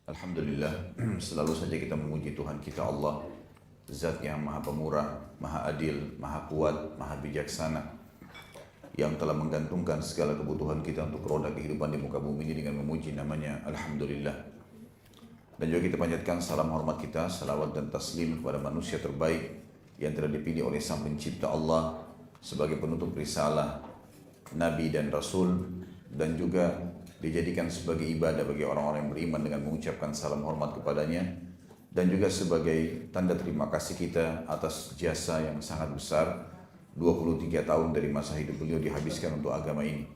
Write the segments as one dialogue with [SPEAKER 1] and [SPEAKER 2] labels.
[SPEAKER 1] Alhamdulillah, selalu saja kita memuji Tuhan kita Allah, Zat yang maha pemurah, maha adil, maha kuat, maha bijaksana, yang telah menggantungkan segala kebutuhan kita untuk roda kehidupan di muka bumi ini dengan memuji namanya Alhamdulillah. Dan juga kita panjatkan salam hormat kita, salawat dan taslim kepada manusia terbaik yang telah dipilih oleh Sang Pencipta Allah sebagai penutup risalah, Nabi dan Rasul, dan juga dijadikan sebagai ibadah bagi orang-orang yang beriman dengan mengucapkan salam hormat kepadanya, dan juga sebagai tanda terima kasih kita atas jasa yang sangat besar 23 tahun dari masa hidup beliau dihabiskan untuk agama ini.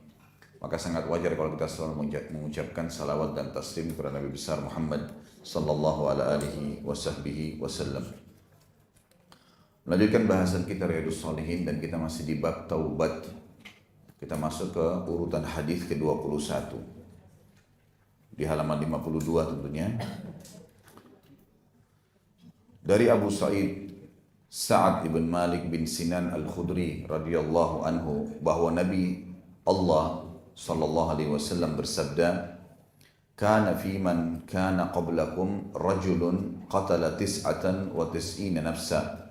[SPEAKER 1] Maka sangat wajar kalau kita selalu mengucapkan salawat dan taslim kepada Nabi besar Muhammad sallallahu alaihi wasallam. Melanjutkan bahasan kita Riyadhus Shalihin, dan kita masih di bab taubat. Kita masuk ke urutan hadis ke-21 di halaman 52 tentunya. Dari Abu Sa'ad ibn Malik bin Sinan al-Khudri radhiyallahu anhu bahwa Nabi Allah sallallahu alaihi wasallam bersabda, "Kana fi man kana qablakum rajulun qatala 99 nafsa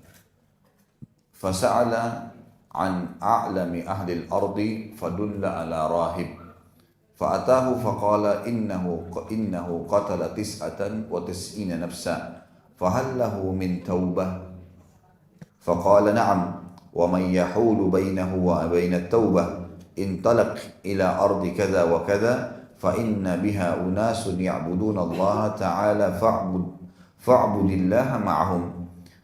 [SPEAKER 1] fasa'ala عن أعلم أهل الأرض فدل على راهب فأتاه فقال إنه قتل 99 نفسا فهل له من توبة فقال نعم ومن يحول بينه وبين التوبة انطلق إلى أرض كذا وكذا فإن بها أناس يعبدون الله تعالى فاعبد الله معهم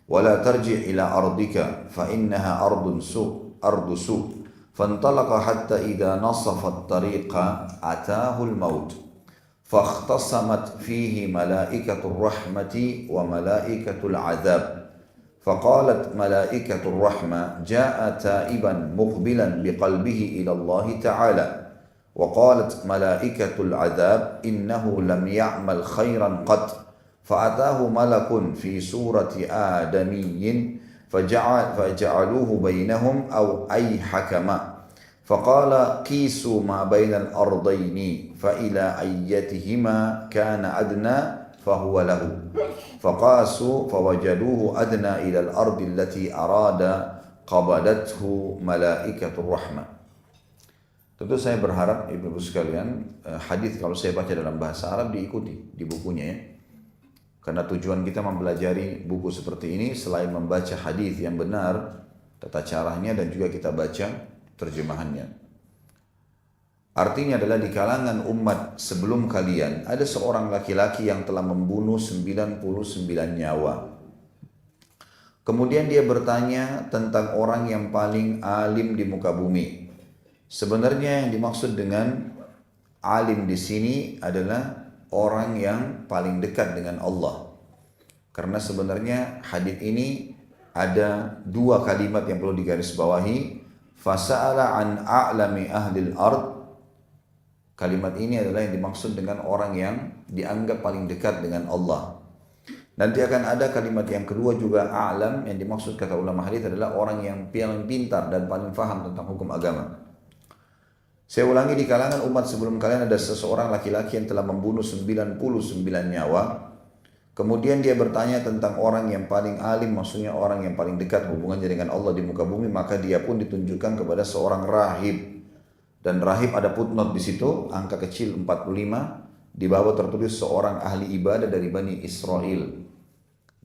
[SPEAKER 1] ولا ترجع إلى أرضك فإنها أرض سوء فانطلق حتى إذا نصف الطريق أتاه الموت فاختصمت فيه ملائكة الرحمة وملائكة العذاب فقالت ملائكة الرحمة جاء تائبا مقبلا بقلبه إلى الله تعالى وقالت ملائكة العذاب إنه لم يعمل خيرا قط فأتاه ملك في صورة آدمي فجعلوه بينهم أو أي حكما فقال قيسوا ما بين الأرضين فإلى أيتهما كان أدنى فهو له فقاسوا فوجدوه أدنى إلى الأرض التي أراد قبضته ملائكة الرحمة. Tentu saya berharap ibu-ibu sekalian, hadis kalau saya baca dalam bahasa Arab diikuti di bukunya ya. Karena tujuan kita mempelajari buku seperti ini selain membaca hadis yang benar, tata caranya, dan juga kita baca terjemahannya. Artinya adalah di kalangan umat sebelum kalian ada seorang laki-laki yang telah membunuh 99 nyawa. Kemudian dia bertanya tentang orang yang paling alim di muka bumi. Sebenarnya yang dimaksud dengan alim di sini adalah orang yang paling dekat dengan Allah. Karena sebenarnya hadis ini ada dua kalimat yang perlu digarisbawahi. Fasa'ala an a'lami ahlil ard. Kalimat ini adalah yang dimaksud dengan orang yang dianggap paling dekat dengan Allah. Nanti akan ada kalimat yang kedua juga, a'lam, yang dimaksud kata ulama hadis adalah orang yang paling pintar dan paling faham tentang hukum agama. Saya ulangi, di kalangan umat sebelum kalian ada seseorang laki-laki yang telah membunuh 99 nyawa. Kemudian dia bertanya tentang orang yang paling alim, maksudnya orang yang paling dekat hubungannya dengan Allah di muka bumi. Maka dia pun ditunjukkan kepada seorang rahib. Dan rahib ada footnote di situ, angka kecil 45. Di bawah tertulis seorang ahli ibadah dari Bani Israel.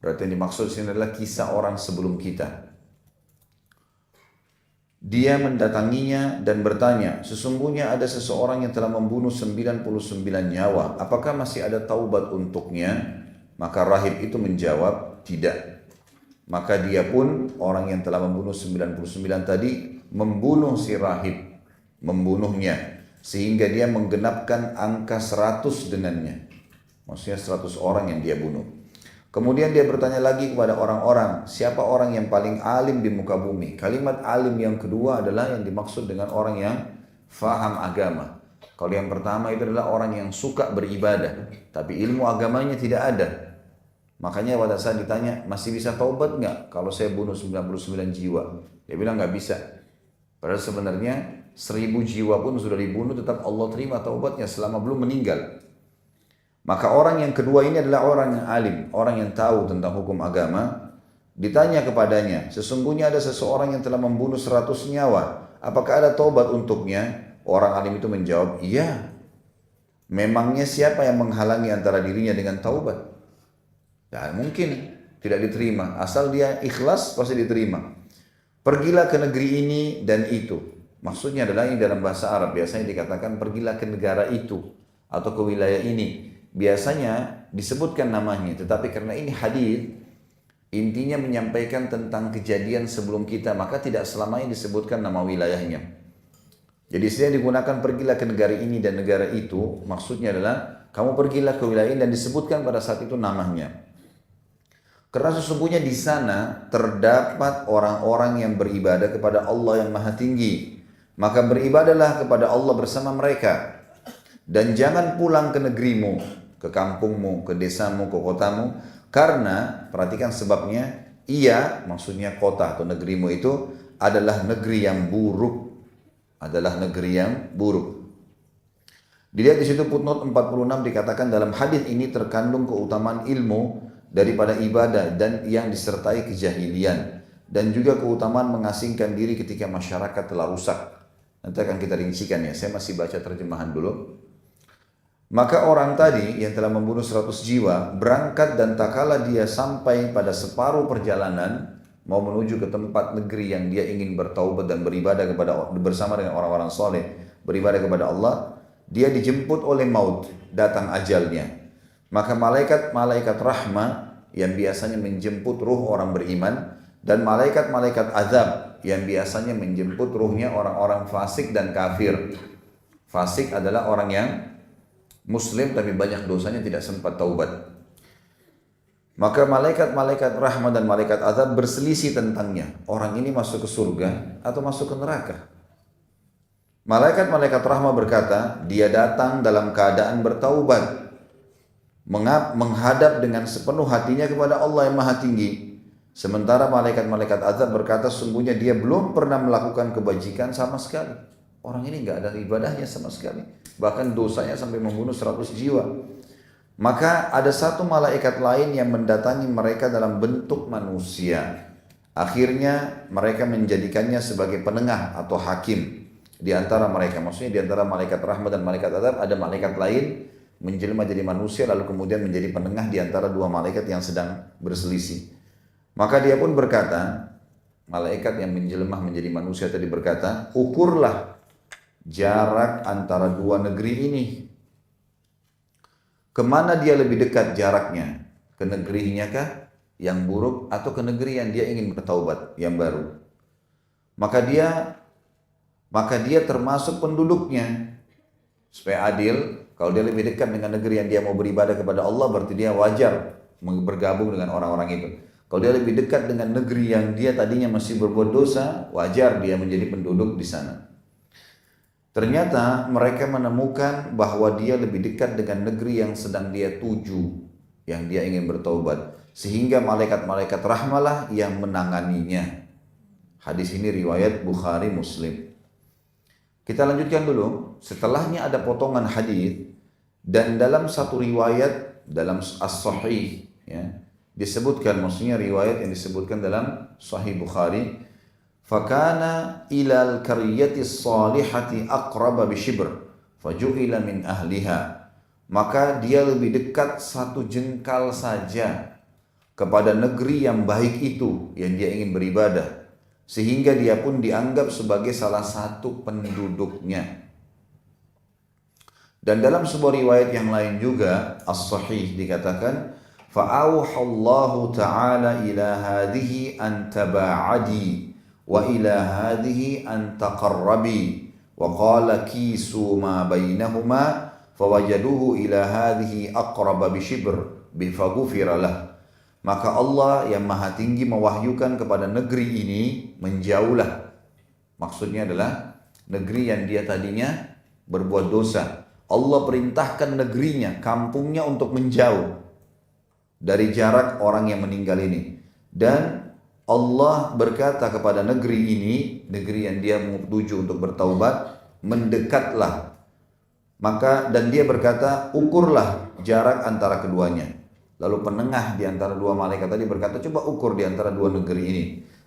[SPEAKER 1] Berarti yang dimaksud sini adalah kisah orang sebelum kita. Dia mendatanginya dan bertanya, sesungguhnya ada seseorang yang telah membunuh 99 nyawa, apakah masih ada taubat untuknya? Maka rahib itu menjawab, tidak. Maka dia pun, orang yang telah membunuh 99 tadi, membunuh si rahib, membunuhnya, sehingga dia menggenapkan angka 100 dengannya. Maksudnya 100 orang yang dia bunuh. Kemudian dia bertanya lagi kepada orang-orang, siapa orang yang paling alim di muka bumi? Kalimat alim yang kedua adalah yang dimaksud dengan orang yang faham agama. Kalau yang pertama itu adalah orang yang suka beribadah, tapi ilmu agamanya tidak ada. Makanya pada saat ditanya, masih bisa taubat nggak kalau saya bunuh 99 jiwa? Dia bilang nggak bisa. Padahal sebenarnya 1000 jiwa pun sudah dibunuh, tetap Allah terima taubatnya selama belum meninggal. Maka orang yang kedua ini adalah orang yang alim, orang yang tahu tentang hukum agama. Ditanya kepadanya, sesungguhnya ada seseorang yang telah membunuh 100 nyawa, apakah ada taubat untuknya? Orang alim itu menjawab, iya. Memangnya siapa yang menghalangi antara dirinya dengan taubat? Ya, mungkin tidak diterima, asal dia ikhlas pasti diterima. Pergilah ke negeri ini dan itu. Maksudnya adalah ini dalam bahasa Arab biasanya dikatakan pergilah ke negara itu atau ke wilayah ini. Biasanya disebutkan namanya, tetapi karena ini hadis intinya menyampaikan tentang kejadian sebelum kita, maka tidak selamanya disebutkan nama wilayahnya. Jadi istilah digunakan pergilah ke negara ini dan negara itu, maksudnya adalah kamu pergilah ke wilayah ini dan disebutkan pada saat itu namanya. Karena sesungguhnya di sana terdapat orang-orang yang beribadah kepada Allah yang Maha Tinggi. Maka beribadahlah kepada Allah bersama mereka. Dan jangan pulang ke negerimu, ke kampungmu, ke desamu, ke kotamu. Karena, perhatikan sebabnya, ia, maksudnya kota atau negerimu itu adalah negeri yang buruk. Adalah negeri yang buruk. Dilihat di situ footnote 46 dikatakan dalam hadis ini terkandung keutamaan ilmu daripada ibadah dan yang disertai kejahilian dan juga keutamaan mengasingkan diri ketika masyarakat telah rusak. Nanti akan kita rincikan ya, saya masih baca terjemahan dulu. Maka orang tadi yang telah membunuh 100 jiwa berangkat dan tak kala dia sampai pada separuh perjalanan mau menuju ke tempat negeri yang dia ingin bertaubat dan beribadah kepada bersama dengan orang-orang soleh, beribadah kepada Allah, dia dijemput oleh maut, datang ajalnya. Maka malaikat-malaikat rahmah yang biasanya menjemput ruh orang beriman dan malaikat-malaikat azab yang biasanya menjemput ruhnya orang-orang fasik dan kafir. Fasik adalah orang yang muslim tapi banyak dosanya tidak sempat taubat. Maka malaikat-malaikat rahmah dan malaikat azab berselisih tentangnya. Orang ini masuk ke surga atau masuk ke neraka. Malaikat-malaikat rahmah berkata, dia datang dalam keadaan bertaubat, menghadap dengan sepenuh hatinya kepada Allah yang Maha Tinggi. Sementara malaikat-malaikat azab berkata, sungguhnya dia belum pernah melakukan kebajikan sama sekali. Orang ini nggak ada ibadahnya sama sekali, bahkan dosanya sampai membunuh 100 jiwa. Maka ada satu malaikat lain yang mendatangi mereka dalam bentuk manusia. Akhirnya mereka menjadikannya sebagai penengah atau hakim di antara mereka. Maksudnya di antara malaikat rahmat dan malaikat azab ada malaikat lain menjelma jadi manusia lalu kemudian menjadi penengah di antara dua malaikat yang sedang berselisih. Maka dia pun berkata, malaikat yang menjelma menjadi manusia tadi berkata, ukurlah jarak antara dua negeri ini. Kemana dia lebih dekat jaraknya? Ke negerinya kah yang buruk atau ke negeri yang dia ingin bertaubat yang baru? Maka dia termasuk penduduknya. Supaya adil, kalau dia lebih dekat dengan negeri yang dia mau beribadah kepada Allah, berarti dia wajar bergabung dengan orang-orang itu. Kalau dia lebih dekat dengan negeri yang dia tadinya masih berbuat dosa, wajar dia menjadi penduduk di sana. Ternyata mereka menemukan bahwa dia lebih dekat dengan negeri yang sedang dia tuju, yang dia ingin bertaubat. Sehingga malaikat-malaikat rahmalah yang menanganinya. Hadis ini riwayat Bukhari Muslim. Kita lanjutkan dulu. Setelahnya ada potongan hadis dan dalam satu riwayat dalam As-Sahih ya, disebutkan, maksudnya riwayat yang disebutkan dalam Sahih Bukhari, fakana ilal qaryati salihati aqraba bishibr faju'ila min ahliha. Maka dia lebih dekat satu jengkal saja kepada negeri yang baik itu yang dia ingin beribadah, sehingga dia pun dianggap sebagai salah satu penduduknya. Dan dalam sebuah riwayat yang lain juga As-Sahih dikatakan, fa'auhallahu ta'ala ila hadhihi an taba'adi wa ila hadhihi an taqarrabi wa qala kisu ma bainahuma fawajaduhu ila hadhihi aqraba bishibr bifaghfira lah. Maka Allah yang Maha Tinggi mewahyukan kepada negeri ini menjauhlah. Maksudnya adalah negeri yang dia tadinya berbuat dosa. Allah perintahkan negerinya, kampungnya untuk menjauh dari jarak orang yang meninggal ini. Dan Allah berkata kepada negeri ini, negeri yang dia tuju untuk bertaubat, mendekatlah. Dan dia berkata, ukurlah jarak antara keduanya. Lalu penengah di antara dua malaikat tadi berkata, coba ukur di antara dua negeri ini.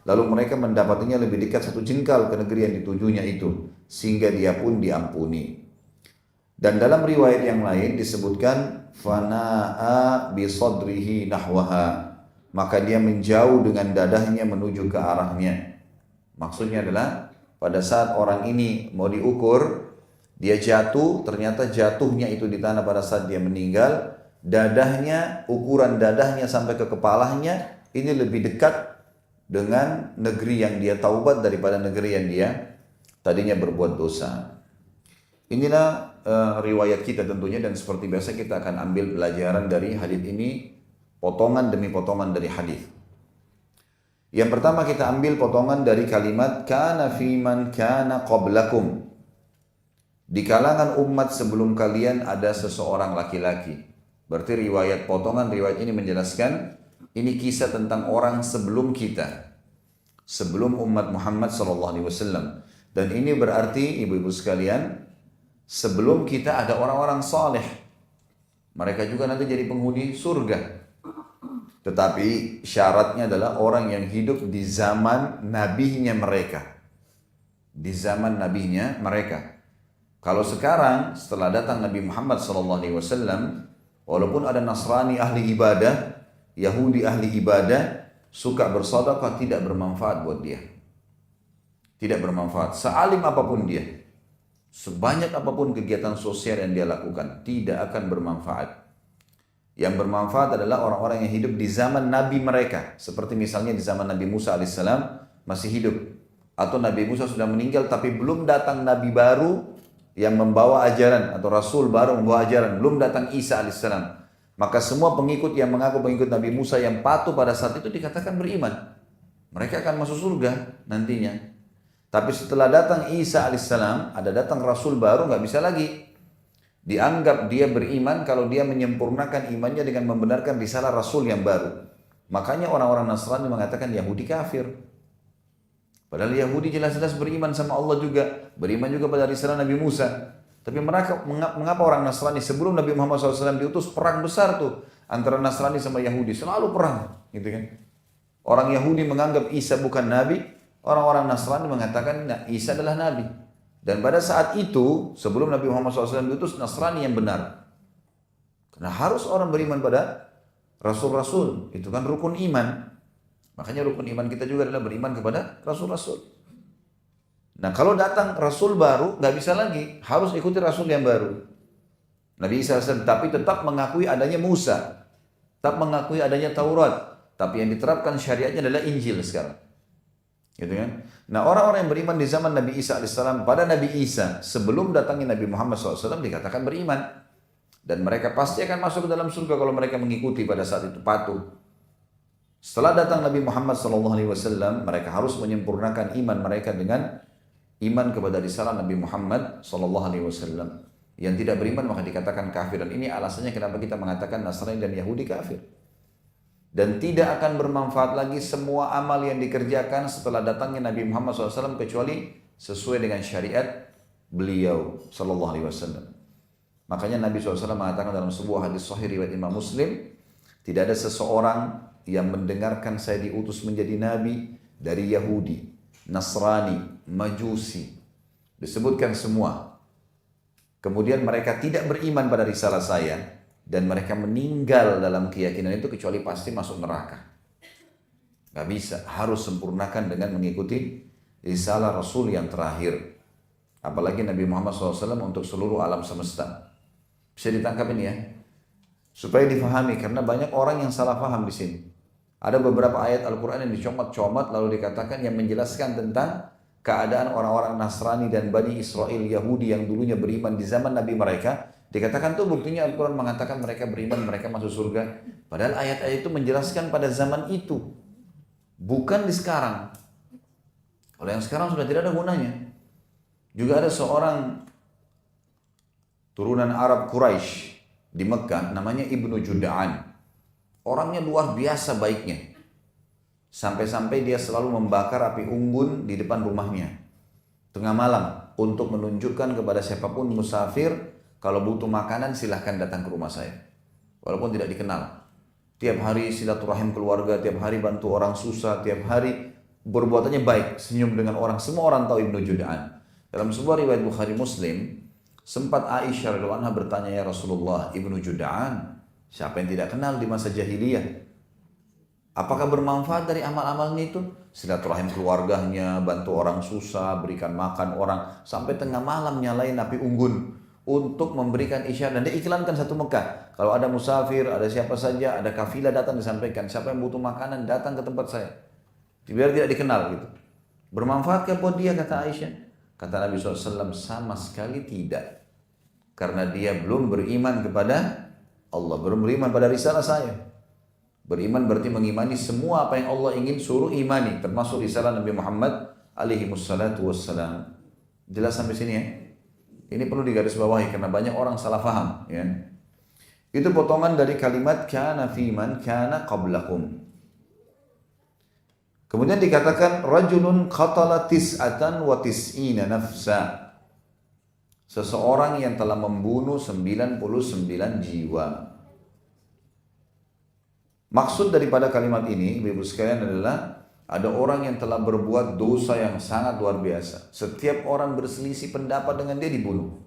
[SPEAKER 1] Lalu mereka mendapatinya lebih dekat 1 jengkal ke negeri yang ditujunya itu, sehingga dia pun diampuni. Dan dalam riwayat yang lain disebutkan, fana'a bi sadrihi nahwaha, maka dia menjauh dengan dadahnya menuju ke arahnya. Maksudnya adalah pada saat orang ini mau diukur, dia jatuh, ternyata jatuhnya itu di tanah pada saat dia meninggal, dadahnya, ukuran dadahnya sampai ke kepalanya ini lebih dekat dengan negeri yang dia taubat daripada negeri yang dia tadinya berbuat dosa. Inilah riwayat kita tentunya, dan seperti biasa kita akan ambil pelajaran dari hadis ini, potongan demi potongan dari hadis. Yang pertama kita ambil potongan dari kalimat kana fi man kana qablakum. Di kalangan umat sebelum kalian ada seseorang laki-laki. Berarti potongan riwayat ini menjelaskan ini kisah tentang orang sebelum kita, sebelum umat Muhammad SAW. Dan ini berarti ibu-ibu sekalian, sebelum kita ada orang-orang saleh. Mereka juga nanti jadi penghuni surga. Tetapi syaratnya adalah orang yang hidup di zaman nabinya mereka. Di zaman nabinya mereka. Kalau sekarang setelah datang Nabi Muhammad SAW, walaupun ada Nasrani ahli ibadah, Yahudi ahli ibadah, suka bersedekah, tidak bermanfaat buat dia. Tidak bermanfaat. Sealim apapun dia, sebanyak apapun kegiatan sosial yang dia lakukan, tidak akan bermanfaat. Yang bermanfaat adalah orang-orang yang hidup di zaman Nabi mereka. Seperti misalnya di zaman Nabi Musa alaihissalam masih hidup. Atau Nabi Musa sudah meninggal tapi belum datang Nabi baru yang membawa ajaran, atau Rasul baru membawa ajaran. Belum datang Isa alaihissalam. Maka semua pengikut yang mengaku pengikut Nabi Musa yang patuh pada saat itu dikatakan beriman. Mereka akan masuk surga nantinya. Tapi setelah datang Isa alaihissalam, ada datang Rasul baru, nggak bisa lagi. Dianggap dia beriman kalau dia menyempurnakan imannya dengan membenarkan risalah Rasul yang baru. Makanya orang-orang Nasrani mengatakan Yahudi kafir. Padahal Yahudi jelas-jelas beriman sama Allah juga. Beriman juga pada risalah Nabi Musa. Tapi mengapa orang Nasrani sebelum Nabi Muhammad SAW diutus perang besar tuh antara Nasrani sama Yahudi, selalu perang, gitu kan? Orang Yahudi menganggap Isa bukan Nabi, orang-orang Nasrani mengatakan Isa adalah Nabi. Dan pada saat itu sebelum Nabi Muhammad SAW diutus, Nasrani yang benar. Karena harus orang beriman pada Rasul-Rasul, itu kan rukun iman. Makanya rukun iman kita juga adalah beriman kepada Rasul-Rasul. Nah kalau datang Rasul baru, nggak bisa lagi, harus ikuti Rasul yang baru. Nabi Isa SAW, tapi tetap mengakui adanya Musa, tetap mengakui adanya Taurat, tapi yang diterapkan syariatnya adalah Injil sekarang. Gitu kan? Nah orang-orang yang beriman di zaman Nabi Isa AS, pada Nabi Isa, sebelum datangnya Nabi Muhammad SAW dikatakan beriman. Dan mereka pasti akan masuk ke dalam surga kalau mereka mengikuti pada saat itu, patuh. Setelah datang Nabi Muhammad SAW, mereka harus menyempurnakan iman mereka dengan iman kepada risalah Nabi Muhammad SAW. Yang tidak beriman maka dikatakan kafir. Dan ini alasannya kenapa kita mengatakan Nasrani dan Yahudi kafir. Dan tidak akan bermanfaat lagi semua amal yang dikerjakan setelah datangnya Nabi Muhammad SAW kecuali sesuai dengan syariat beliau SAW. Makanya Nabi SAW mengatakan dalam sebuah hadis sahih riwayat Imam Muslim, tidak ada seseorang yang mendengarkan saya diutus menjadi Nabi dari Yahudi, Nasrani, Majusi, disebutkan semua. Kemudian mereka tidak beriman pada risalah saya dan mereka meninggal dalam keyakinan itu kecuali pasti masuk neraka. Gak bisa, harus sempurnakan dengan mengikuti risalah Rasul yang terakhir. Apalagi Nabi Muhammad SAW untuk seluruh alam semesta. Bisa ditangkap ini ya, supaya difahami, karena banyak orang yang salah paham di sini. Ada beberapa ayat Al-Quran yang dicomot-comot lalu dikatakan yang menjelaskan tentang keadaan orang-orang Nasrani dan Bani Israel Yahudi yang dulunya beriman di zaman Nabi mereka. Dikatakan tuh buktinya Al-Quran mengatakan mereka beriman, mereka masuk surga. Padahal ayat-ayat itu menjelaskan pada zaman itu, bukan di sekarang. Kalau yang sekarang sudah tidak ada gunanya. Juga ada seorang turunan Arab Quraisy di Mekah namanya Ibnu Jud'an. Orangnya luar biasa baiknya. Sampai-sampai dia selalu membakar api unggun di depan rumahnya tengah malam untuk menunjukkan kepada siapapun musafir Kalau butuh makanan silahkan datang ke rumah saya. Walaupun tidak dikenal. Tiap hari silaturahim keluarga, tiap hari bantu orang susah, tiap hari perbuatannya baik, senyum dengan orang. Semua orang tahu Ibnu Jud'an. Dalam sebuah riwayat Bukhari Muslim, sempat Aisyah radhiyallahu anha bertanya, ya Rasulullah, Ibnu Jud'an, siapa yang tidak kenal di masa jahiliyah? Apakah bermanfaat dari amal-amalnya itu? Silaturahim keluarganya, bantu orang susah, berikan makan orang, sampai tengah malam nyalain api unggun untuk memberikan isyarat. Dan dia iklankan satu Mekah. Kalau ada musafir, ada siapa saja, ada kafilah datang disampaikan, siapa yang butuh makanan datang ke tempat saya. Biar tidak dikenal gitu. Bermanfaatkah buat dia, kata Aisyah? Kata Nabi SAW, sama sekali tidak. Karena dia belum beriman kepada Allah, belum beriman pada risalah saya. Beriman berarti mengimani semua apa yang Allah ingin suruh imani, termasuk risalah Nabi Muhammad alaihi wassalatu wassalam. Jelas sampai sini ya? Ini perlu digarisbawahi karena banyak orang salah faham ya. Itu potongan dari kalimat kana fi man kana qablakum. Kemudian dikatakan rajulun qatala tis'atan wa tis'ina nafsa. Seseorang yang telah membunuh 99 jiwa. Maksud daripada kalimat ini, Ibu-ibu sekalian, adalah ada orang yang telah berbuat dosa yang sangat luar biasa. Setiap orang berselisih pendapat dengan dia dibunuh.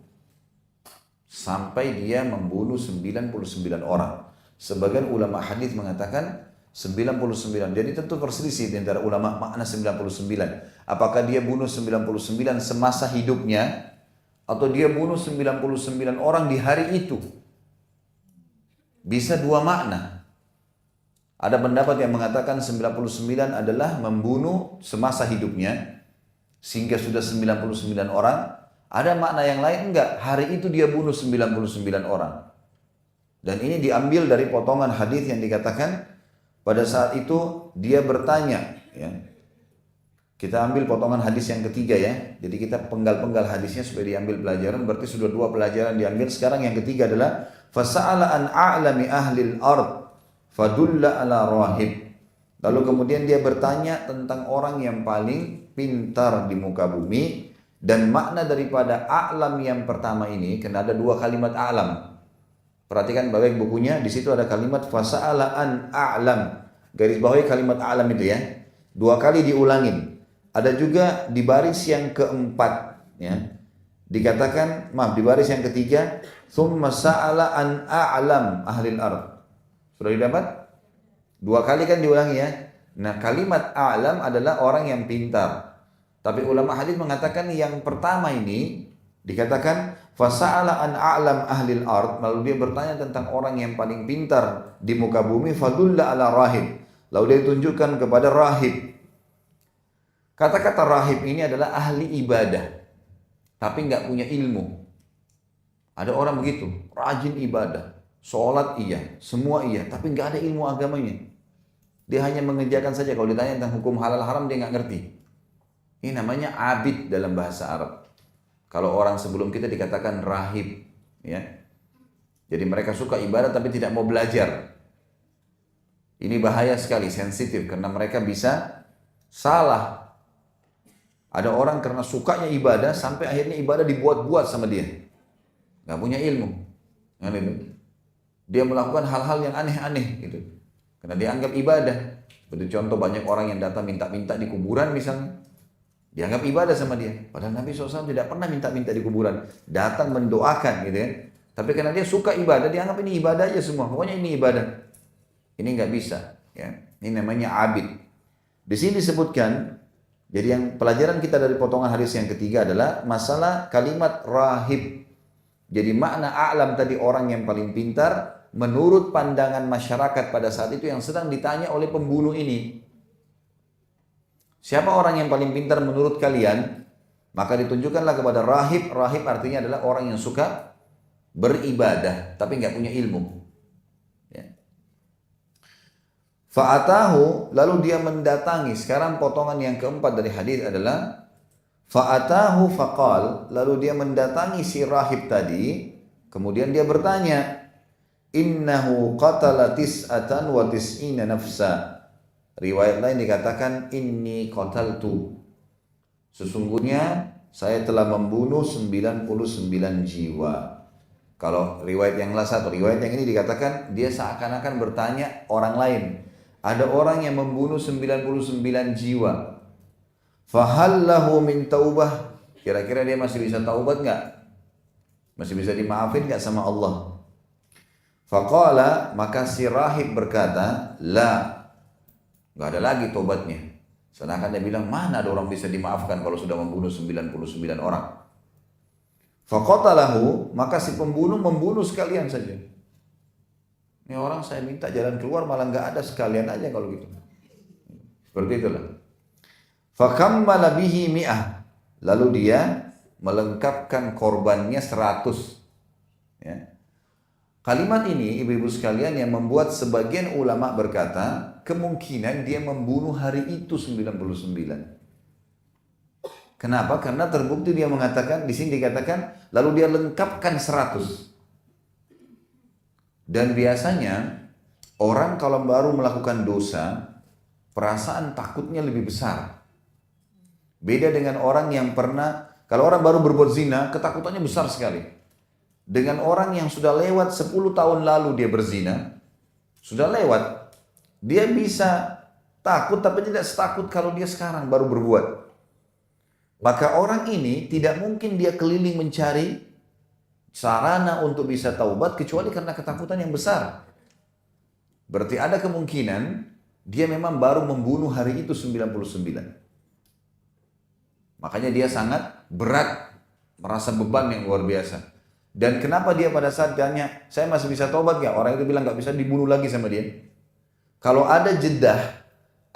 [SPEAKER 1] Sampai dia membunuh 99 orang. Sebagian ulama hadis mengatakan 99. Jadi tentu berselisih di antara ulama makna 99. Apakah dia bunuh 99 semasa hidupnya atau dia bunuh 99 orang di hari itu? Bisa dua makna. Ada pendapat yang mengatakan 99 adalah membunuh semasa hidupnya sehingga sudah 99 orang. Ada makna yang lain enggak, hari itu dia bunuh 99 orang. Dan ini diambil dari potongan hadis yang dikatakan pada saat itu dia bertanya ya. Kita ambil potongan hadis yang ketiga ya. Jadi kita penggal-penggal hadisnya supaya diambil pelajaran. Berarti sudah dua pelajaran diambil. Sekarang yang ketiga adalah fasa'ala an a'lami ahlil ard fadulla ala rahib. Lalu kemudian dia bertanya tentang orang yang paling pintar di muka bumi. Dan makna daripada a'lam yang pertama ini, karena ada dua kalimat a'lam. Perhatikan baik bukunya, di situ ada kalimat fasa'ala an a'lam. Garis bawahi kalimat a'lam itu ya. Dua kali diulangin. Ada juga di baris yang keempat ya. Dikatakan, maaf, di baris yang ketiga, thumma sa'ala an a'lam ahlil ard. Sudah didapat? Dua kali kan diulangi ya. Nah, kalimat a'lam adalah orang yang pintar. Tapi ulama hadis mengatakan yang pertama ini dikatakan fasa'ala an a'lam ahlil ard, lalu dia bertanya tentang orang yang paling pintar di muka bumi, fadulla ala rahib. Lalu dia tunjukkan kepada rahib. Kata-kata rahib ini adalah ahli ibadah, tapi nggak punya ilmu. Ada orang begitu, rajin ibadah, sholat iya, semua iya, tapi nggak ada ilmu agamanya. Dia hanya mengerjakan saja. Kalau ditanya tentang hukum halal haram dia nggak ngerti. Ini namanya abid dalam bahasa Arab. Kalau orang sebelum kita dikatakan rahib, ya. Jadi mereka suka ibadah tapi tidak mau belajar. Ini bahaya sekali, sensitif karena mereka bisa salah. Ada orang karena sukanya ibadah sampai akhirnya ibadah dibuat-buat sama dia. Gak punya ilmu. Dia melakukan hal-hal yang aneh-aneh gitu. Karena dianggap ibadah. Seperti contoh banyak orang yang datang minta-minta di kuburan misalnya. Dianggap ibadah sama dia. Padahal Nabi SAW tidak pernah minta-minta di kuburan. Datang mendoakan gitu ya. Tapi karena dia suka ibadah, dianggap ini ibadah aja semua. Pokoknya ini ibadah. Ini nggak bisa. Ya. Ini namanya abid. Di sini disebutkan, jadi yang pelajaran kita dari potongan hadis yang ketiga adalah masalah kalimat rahib. Jadi makna a'lam tadi orang yang paling pintar menurut pandangan masyarakat pada saat itu yang sedang ditanya oleh pembunuh ini. Siapa orang yang paling pintar menurut kalian? Maka ditunjukkanlah kepada rahib. Rahib artinya adalah orang yang suka beribadah tapi nggak punya ilmu. Ya. Fa'atahu, lalu dia mendatangi. Sekarang potongan yang keempat dari hadis adalah fa'atahu faqal, lalu dia mendatangi si rahib tadi. Kemudian dia bertanya, innahu qatala tis'atan wa tis'ina nafsa. Riwayat lain dikatakan inni qataltu. Sesungguhnya saya telah membunuh 99 jiwa. Kalau riwayat yang satu, riwayat yang ini dikatakan dia seakan-akan bertanya orang lain. Ada orang yang membunuh 99 jiwa. Fahal lahu min taubah? Kira-kira dia masih bisa taubat nggak? Masih bisa dimaafin nggak sama Allah? Faqala, maka si rahib berkata, la, nggak ada lagi tobatnya. Sedangkan dia bilang, mana ada orang bisa dimaafkan kalau sudah membunuh 99 orang. Faqatalahu, maka si pembunuh membunuh sekalian saja. Ini orang saya minta jalan keluar malah nggak ada, sekalian aja kalau gitu. Seperti itulah. Fakammala bihi mi'ah. Lalu dia melengkapkan korbannya 100. Ya. Kalimat ini ibu-ibu sekalian yang membuat sebagian ulama berkata kemungkinan dia membunuh hari itu 99. Kenapa? Karena terbukti dia mengatakan, di sini dikatakan lalu dia lengkapkan 100. Dan biasanya orang kalau baru melakukan dosa, perasaan takutnya lebih besar. Beda dengan orang yang pernah, kalau orang baru berbuat zina, ketakutannya besar sekali. Dengan orang yang sudah lewat 10 tahun lalu dia berzina, sudah lewat, dia bisa takut tapi tidak setakut kalau dia sekarang baru berbuat. Maka orang ini tidak mungkin dia keliling mencari sarana untuk bisa taubat kecuali karena ketakutan yang besar. Berarti ada kemungkinan dia memang baru membunuh hari itu 99. Makanya dia sangat berat, merasa beban yang luar biasa. Dan kenapa dia pada saat tanya, saya masih bisa taubat gak? Orang itu bilang gak bisa, dibunuh lagi sama dia. Kalau ada jedah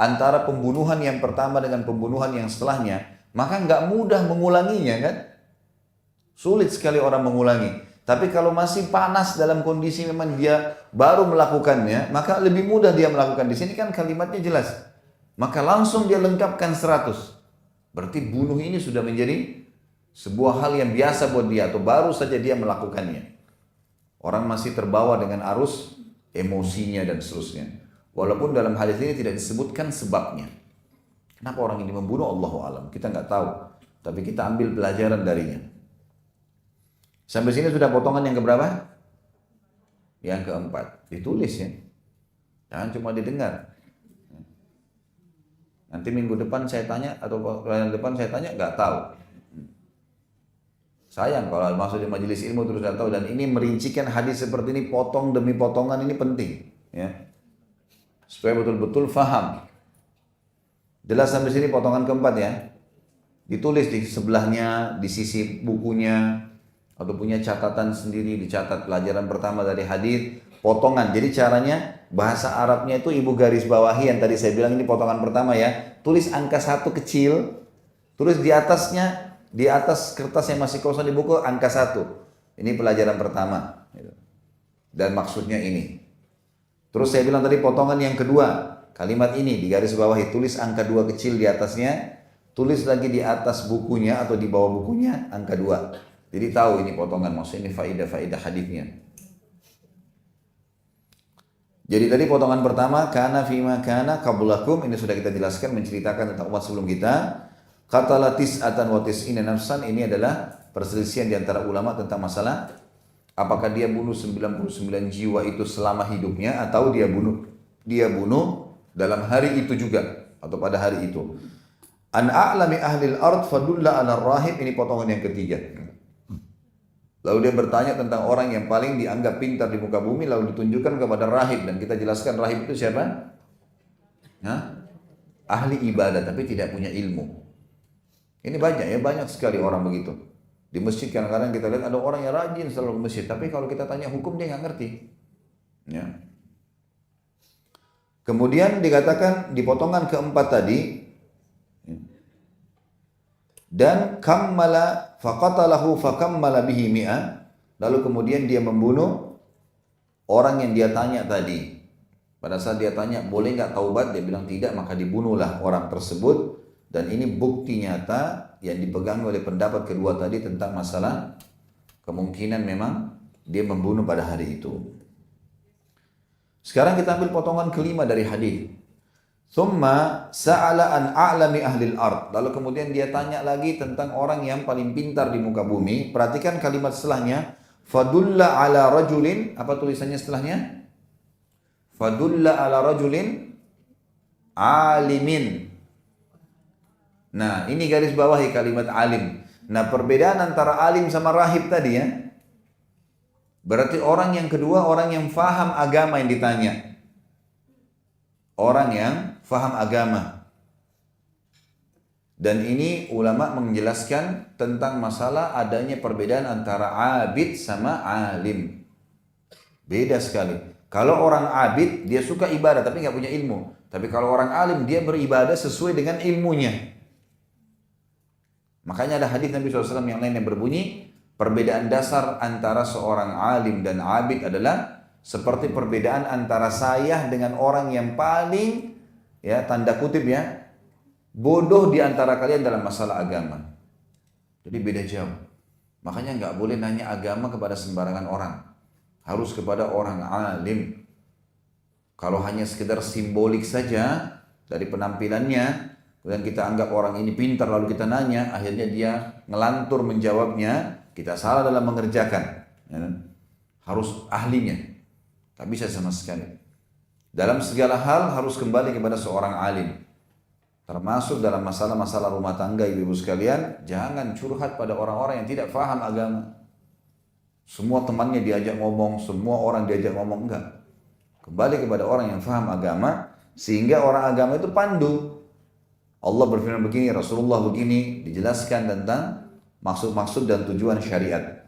[SPEAKER 1] antara pembunuhan yang pertama dengan pembunuhan yang setelahnya, maka gak mudah mengulanginya kan? Sulit sekali orang mengulangi. Tapi kalau masih panas dalam kondisi memang dia baru melakukannya, maka lebih mudah dia melakukan. Di sini kan kalimatnya jelas. Maka langsung dia lengkapkan 100. Berarti bunuh ini sudah menjadi sebuah hal yang biasa buat dia atau baru saja dia melakukannya. Orang masih terbawa dengan arus emosinya dan seterusnya. Walaupun dalam hadis ini tidak disebutkan sebabnya. Kenapa orang ini membunuh, Allahu a'lam. Kita nggak tahu. Tapi kita ambil pelajaran darinya. Sampai sini sudah potongan yang keberapa? Yang keempat. Ditulis ya. Jangan cuma didengar. Nanti minggu depan saya tanya atau bulan depan saya tanya nggak tahu. Sayang kalau masuk di majelis ilmu terus nggak tahu. Dan ini merincikan hadis seperti ini potong demi potongan ini penting, ya. Supaya betul-betul faham. Jelas sampai sini potongan keempat ya. Ditulis di sebelahnya, di sisi bukunya, atau punya catatan sendiri, dicatat pelajaran pertama dari hadis, potongan. Jadi caranya bahasa Arabnya itu ibu garis bawahi yang tadi saya bilang ini potongan pertama ya. Tulis angka 1 kecil, tulis di atasnya, di atas kertas yang masih kosong di buku angka 1. Ini pelajaran pertama. Dan maksudnya ini. Terus saya bilang tadi potongan yang kedua, kalimat ini di garis bawahi, tulis angka 2 kecil di atasnya, tulis lagi di atas bukunya atau di bawah bukunya angka 2. Jadi tahu ini potongan, maksudnya ini faedah-faedah hadisnya. Jadi tadi potongan pertama, kana fima kana qablakum, ini sudah kita jelaskan, menceritakan tentang umat sebelum kita. Qatala tis'atan wa tis'ina nafsan, ini adalah perselisihan di antara ulama tentang masalah apakah dia bunuh 99 jiwa itu selama hidupnya atau dia bunuh dalam hari itu juga atau pada hari itu. An a'lami ahlil ard fadulla ala rahib, ini potongan yang ketiga. Lalu dia bertanya tentang orang yang paling dianggap pintar di muka bumi, lalu ditunjukkan kepada rahib, dan kita jelaskan rahib itu siapa? Ahli ibadah tapi tidak punya ilmu. Ini banyak ya, banyak sekali orang begitu. Di masjid kadang-kadang kita lihat ada orang yang rajin selalu ke masjid, tapi kalau kita tanya hukum dia nggak ngerti. Ya. Kemudian dikatakan di potongan keempat tadi, dan kammala faqatalahu fakammala bihi mi'a, lalu kemudian dia membunuh orang yang dia tanya tadi. Pada saat dia tanya boleh nggak taubat, dia bilang tidak, maka dibunuhlah orang tersebut. Dan ini bukti nyata yang dipegang oleh pendapat kedua tadi tentang masalah kemungkinan memang dia membunuh pada hari itu. Sekarang kita ambil potongan kelima dari hadis. Thumma sa'ala an a'lami ahlil ard. Lalu kemudian dia tanya lagi tentang orang yang paling pintar di muka bumi. Perhatikan kalimat setelahnya. Fadulla ala rajulin, apa tulisannya setelahnya? Fadulla ala rajulin alimin. Nah, ini garis bawahi kalimat alim. Nah, perbedaan antara alim sama rahib tadi ya. Berarti orang yang kedua, orang yang faham agama yang ditanya. Orang yang faham agama. Dan ini ulama menjelaskan tentang masalah adanya perbedaan antara abid sama alim. Beda sekali. Kalau orang abid, dia suka ibadah tapi nggak punya ilmu. Tapi kalau orang alim, dia beribadah sesuai dengan ilmunya. Makanya ada hadis Nabi SAW yang lain yang berbunyi, perbedaan dasar antara seorang alim dan abid adalah seperti perbedaan antara saya dengan orang yang paling, ya tanda kutip ya, bodoh di antara kalian dalam masalah agama. Jadi beda jauh. Makanya nggak boleh nanya agama kepada sembarangan orang. Harus kepada orang alim. Kalau hanya sekedar simbolik saja dari penampilannya, kemudian kita anggap orang ini pintar lalu kita nanya, akhirnya dia ngelantur menjawabnya, kita salah dalam mengerjakan. Ya, harus ahlinya, tak bisa sama sekali. Dalam segala hal harus kembali kepada seorang alim. Termasuk dalam masalah-masalah rumah tangga, ibu-ibu sekalian, jangan curhat pada orang-orang yang tidak faham agama. Semua temannya diajak ngomong, semua orang diajak ngomong, enggak. Kembali kepada orang yang faham agama, sehingga orang agama itu pandu. Allah berfirman begini, Rasulullah begini, dijelaskan tentang maksud-maksud dan tujuan syariat.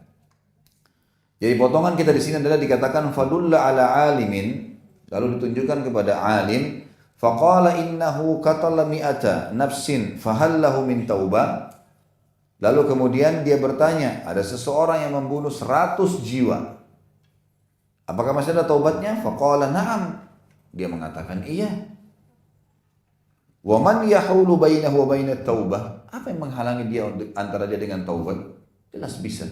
[SPEAKER 1] Jadi potongan kita di sini adalah dikatakan fadulla ala alimin, lalu ditunjukkan kepada alim, faqala innahu qatala mi'ata nafsin fahallahu min taubah. Lalu kemudian dia bertanya, ada seseorang yang membunuh 100 jiwa. Apakah masih ada taubatnya? Faqala na'am. Dia mengatakan iya. Wa man yahulu bainahu wa bainat taubah? Apa yang menghalangi dia antara dia dengan taubat? Jelas bisa.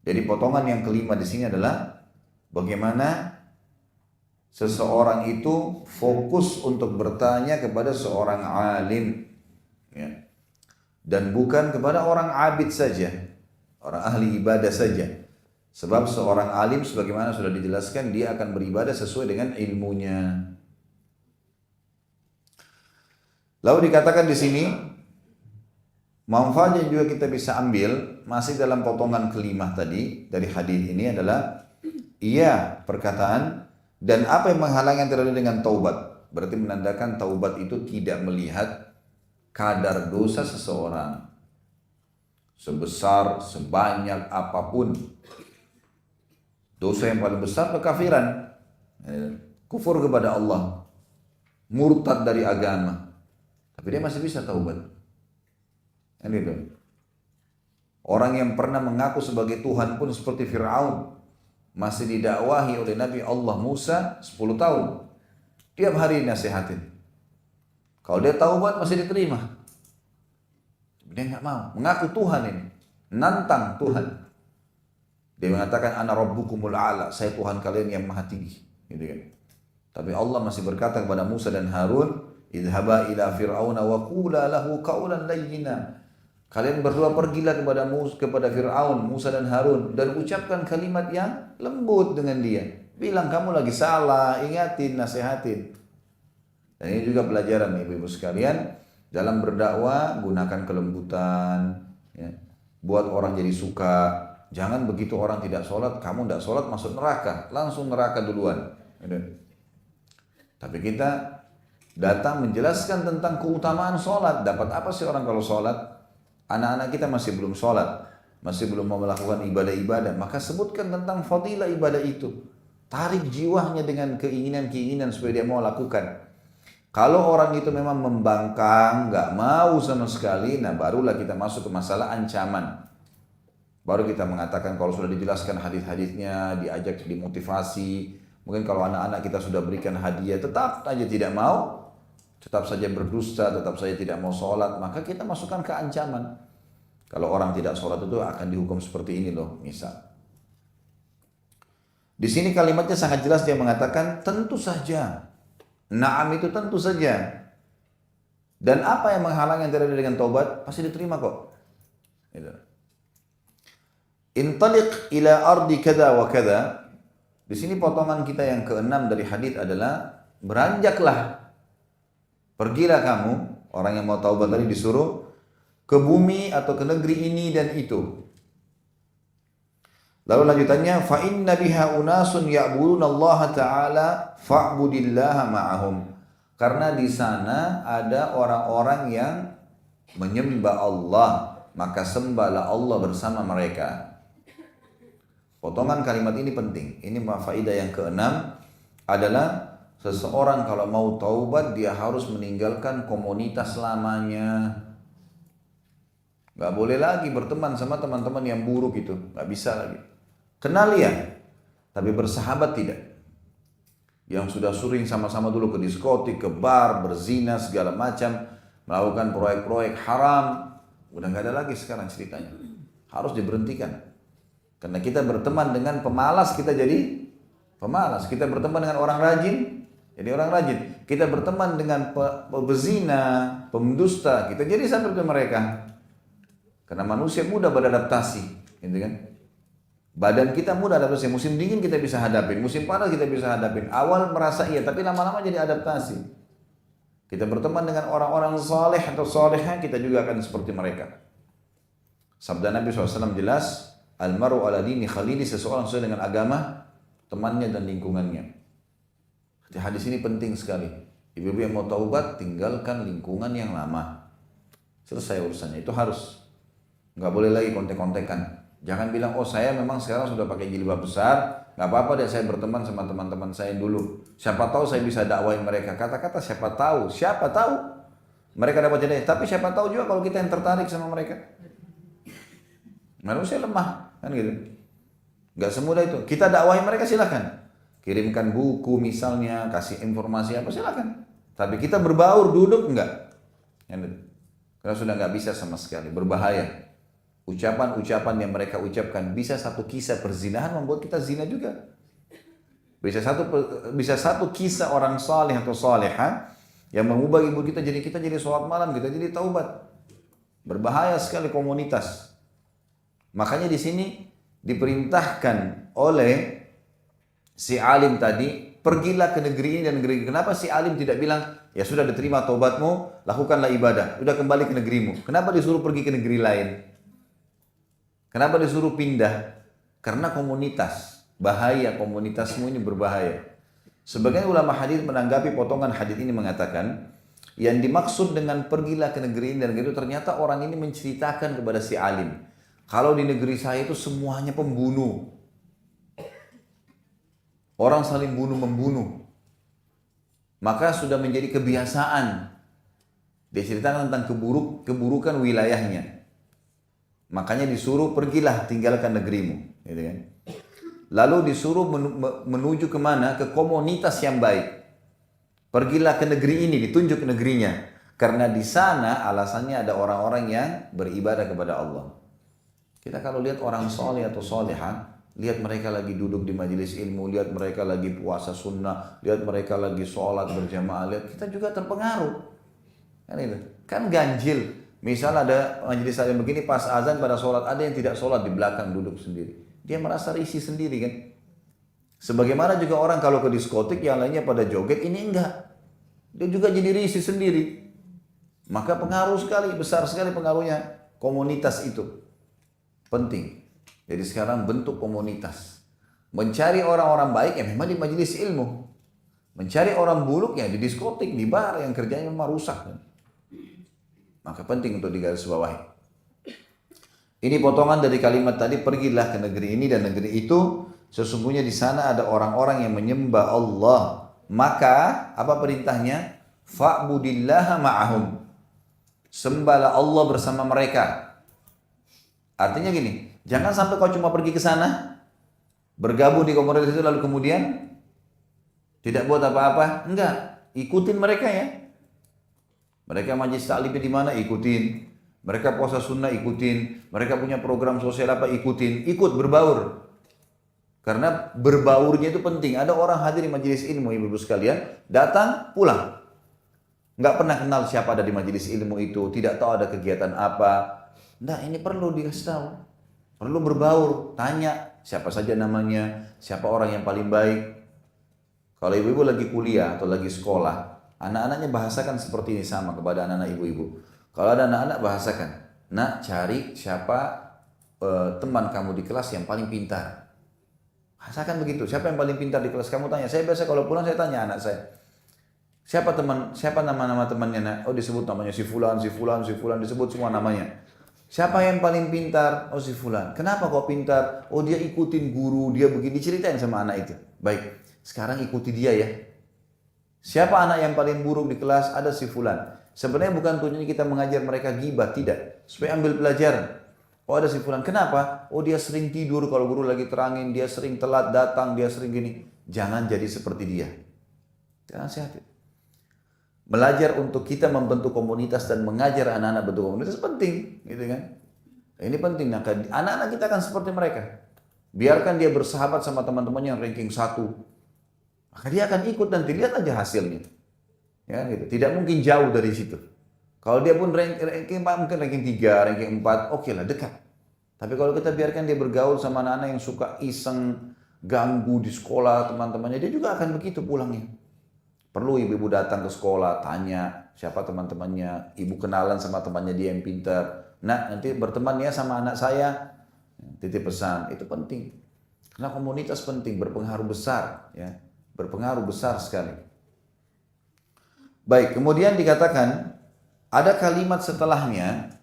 [SPEAKER 1] Jadi potongan yang kelima di sini adalah bagaimana seseorang itu fokus untuk bertanya kepada seorang alim, ya. Dan bukan kepada orang abid saja, orang ahli ibadah saja. Sebab seorang alim sebagaimana sudah dijelaskan, dia akan beribadah sesuai dengan ilmunya. Lalu dikatakan di sini, manfaat yang juga kita bisa ambil masih dalam potongan kelima tadi dari hadis ini adalah iya perkataan dan apa yang menghalangi antara dengan taubat. Berarti menandakan taubat itu tidak melihat kadar dosa seseorang sebesar sebanyak apapun. Dosa yang paling besar kekafiran, kufur kepada Allah, murtad dari agama. Tapi dia masih bisa taubat. Kan gitu. Orang yang pernah mengaku sebagai Tuhan pun seperti Fir'aun, masih didakwahi oleh Nabi Allah Musa 10 tahun. Tiap hari nasihatin. Kalau dia taubat masih diterima. Dia nggak mau. Mengaku Tuhan ini. Nantang Tuhan. Dia mengatakan ana rabbukumul a'la, saya Tuhan kalian yang maha tinggi, gitu kan. Tapi Allah masih berkata kepada Musa dan Harun, idhaba ila fir'auna wa qula lahu qawlan layyina. Kalian berdua pergilah kepada Fir'aun, Musa dan Harun, dan ucapkan kalimat yang lembut dengan dia. Bilang kamu lagi salah, ingatin, nasihatin. Dan ini juga pelajaran ibu-ibu sekalian, dalam berdakwah gunakan kelembutan, ya. Buat orang jadi suka. Jangan begitu orang tidak sholat, kamu tidak sholat masuk neraka, langsung neraka duluan. Tapi kita datang menjelaskan tentang keutamaan sholat. Dapat apa sih orang kalau sholat? Anak-anak kita masih belum sholat, masih belum mau melakukan ibadah-ibadah, maka sebutkan tentang fadilah ibadah itu. Tarik jiwanya dengan keinginan-keinginan supaya dia mau lakukan. Kalau orang itu memang membangkang, nggak mau sama sekali, nah barulah kita masuk ke masalah ancaman. Baru kita mengatakan kalau sudah dijelaskan hadis-hadisnya, diajak dimotivasi. Mungkin kalau anak-anak kita sudah berikan hadiah, tetap saja tidak mau, tetap saja berdusta, tetap saja tidak mau sholat, maka kita masukkan ke ancaman. Kalau orang tidak sholat itu akan dihukum seperti ini loh, misal. Di sini kalimatnya sangat jelas, dia mengatakan tentu saja. Naam itu tentu saja. Dan apa yang menghalangi antara dia dengan taubat? Pasti diterima kok. Gitu. Intaliq ila ardi kada wa kada. Di sini potongan kita yang keenam dari hadis adalah beranjaklah, pergilah kamu, orang yang mau taubat tadi disuruh ke bumi atau ke negeri ini dan itu. Lalu lanjutannya, fa inna biha unasun ya'buduna Allah Ta'ala fa'budillaha ma'ahum. Karena di sana ada orang-orang yang menyembah Allah, maka sembahlah Allah bersama mereka. Potongan kalimat ini penting. Ini faedah yang keenam adalah seseorang kalau mau taubat dia harus meninggalkan komunitas lamanya. Gak boleh lagi berteman sama teman-teman yang buruk itu, gak bisa lagi. Kenal ya, tapi bersahabat tidak. Yang sudah sering sama-sama dulu ke diskotik, ke bar, berzina segala macam, melakukan proyek-proyek haram, udah gak ada lagi sekarang ceritanya. Harus diberhentikan. Karena kita berteman dengan pemalas, kita jadi pemalas. Kita berteman dengan orang rajin, jadi orang rajin. Kita berteman dengan pezina, pemdusta, kita jadi seperti mereka. Karena manusia mudah beradaptasi, gitu kan? Badan kita mudah adaptasi. Musim dingin kita bisa hadapin, musim panas kita bisa hadapin. Awal merasa iya, tapi lama-lama jadi adaptasi. Kita berteman dengan orang-orang saleh atau salehah, kita juga akan seperti mereka. Sabda Nabi SAW jelas, Al-maru ala dini khalili, seseorang sesuai dengan agama temannya dan lingkungannya. Hadis ini penting sekali. Ibu-ibu yang mau taubat, tinggalkan lingkungan yang lama. Selesai urusannya, itu harus. Nggak boleh lagi kontek-kontekan. Jangan bilang, oh saya memang sekarang sudah pakai jilbab besar, nggak apa-apa deh saya berteman sama teman-teman saya dulu. Siapa tahu saya bisa dakwain mereka. Kata-kata siapa tahu, siapa tahu. Mereka dapat jadi, tapi siapa tahu juga kalau kita yang tertarik sama mereka. Manusia lemah, kan gitu. Nggak semudah itu. Kita dakwain mereka silakan. Kirimkan buku misalnya, kasih informasi apa silakan. Tapi kita berbaur, duduk enggak. Karena sudah nggak bisa sama sekali, berbahaya. Ucapan-ucapan yang mereka ucapkan bisa satu kisah perzinahan membuat kita zina juga. Bisa satu kisah orang saleh atau salehah yang mengubah ibu kita jadi sholat malam, kita jadi taubat. Berbahaya sekali komunitas. Makanya di sini diperintahkan oleh si alim tadi, pergilah ke negeri ini dan negeri ini. Kenapa si alim tidak bilang, ya sudah diterima taubatmu, lakukanlah ibadah, udah kembali ke negerimu. Kenapa disuruh pergi ke negeri lain? Kenapa disuruh pindah? Karena komunitas, bahaya, komunitasmu ini berbahaya. Sebagian ulama hadis menanggapi potongan hadis ini mengatakan, yang dimaksud dengan pergilah ke negeri ini dan negeri itu, ternyata orang ini menceritakan kepada si alim, kalau di negeri saya itu semuanya pembunuh. Orang saling bunuh-membunuh. Maka sudah menjadi kebiasaan. Dia ceritakan tentang keburukan wilayahnya. Makanya disuruh pergilah tinggalkan negerimu, gitu kan? Lalu disuruh menuju kemana? Ke komunitas yang baik. Pergilah ke negeri ini, ditunjuk negerinya. Karena di sana alasannya ada orang-orang yang beribadah kepada Allah. Kita kalau lihat orang soleh atau soleha, lihat mereka lagi duduk di majelis ilmu, lihat mereka lagi puasa sunnah, lihat mereka lagi sholat berjamaah, lihat kita juga terpengaruh. Kan itu, kan ganjil. Misal ada majelis yang begini, pas azan pada sholat, ada yang tidak sholat di belakang duduk sendiri. Dia merasa risih sendiri kan. Sebagaimana juga orang kalau ke diskotik yang lainnya pada joget, ini enggak. Dia juga jadi risih sendiri. Maka pengaruh sekali, besar sekali pengaruhnya komunitas itu. Penting. Jadi sekarang bentuk komunitas. Mencari orang-orang baik ya memang di majelis ilmu. Mencari orang buruk ya di diskotik, di bar yang kerjanya memang rusak. Maka penting untuk digarisbawahi. Ini potongan dari kalimat tadi, pergilah ke negeri ini dan negeri itu. Sesungguhnya di sana ada orang-orang yang menyembah Allah. Maka apa perintahnya? Fa'budillaha ma'ahum. Sembahlah Allah bersama mereka. Artinya gini, jangan sampai kau cuma pergi ke sana, bergabung di komunitas itu lalu kemudian tidak buat apa-apa. Enggak, ikutin mereka ya. Mereka majlis ta'lim di mana, ikutin. Mereka puasa sunnah, ikutin. Mereka punya program sosial apa, ikutin. Ikut berbaur. Karena berbaurnya itu penting. Ada orang hadir di majelis ilmu, ibu-ibu sekalian, datang, pulang. Nggak pernah kenal siapa ada di majelis ilmu itu, tidak tahu ada kegiatan apa. Nah, ini perlu dikasih tahu. Perlu berbaur, tanya siapa saja namanya, siapa orang yang paling baik. Kalau ibu-ibu lagi kuliah atau lagi sekolah, anak-anaknya bahasakan seperti ini sama kepada anak-anak ibu-ibu. Kalau ada anak-anak bahasakan, nak cari siapa teman kamu di kelas yang paling pintar. Bahasakan begitu, siapa yang paling pintar di kelas kamu tanya. Saya biasa kalau pulang saya tanya anak saya, siapa nama-nama temannya nak? Oh disebut namanya si fulan, si fulan, si fulan, disebut semua namanya. Siapa yang paling pintar? Oh si fulan. Kenapa kok pintar? Oh dia ikutin guru, dia begini, ceritain sama anak itu. Baik, sekarang ikuti dia ya. Siapa anak yang paling buruk di kelas? Ada si fulan. Sebenarnya bukan tujuannya kita mengajar mereka ghibah, tidak. Supaya ambil pelajaran. Oh ada si fulan. Kenapa? Oh dia sering tidur kalau guru lagi terangin, dia sering telat datang, dia sering gini. Jangan jadi seperti dia. Jangan sehat. Belajar untuk kita membentuk komunitas dan mengajar anak-anak bentuk komunitas penting, gitu kan? Ini penting. Nah, anak-anak kita akan seperti mereka. Biarkan dia bersahabat sama teman-temannya yang ranking 1. Maka dia akan ikut nanti, lihat aja hasilnya. Ya, gitu. Tidak mungkin jauh dari situ. Kalau dia pun ranking 4, mungkin ranking 3, ranking 4, oke lah, dekat. Tapi kalau kita biarkan dia bergaul sama anak-anak yang suka iseng, ganggu di sekolah teman-temannya, dia juga akan begitu pulangnya. Perlu ibu-ibu datang ke sekolah, tanya siapa teman-temannya, ibu kenalan sama temannya dia yang pintar. Nah, nanti berteman ya sama anak saya, titip pesan, itu penting. Karena komunitas penting, berpengaruh besar, ya, berpengaruh besar sekali. Baik, kemudian dikatakan ada kalimat setelahnya,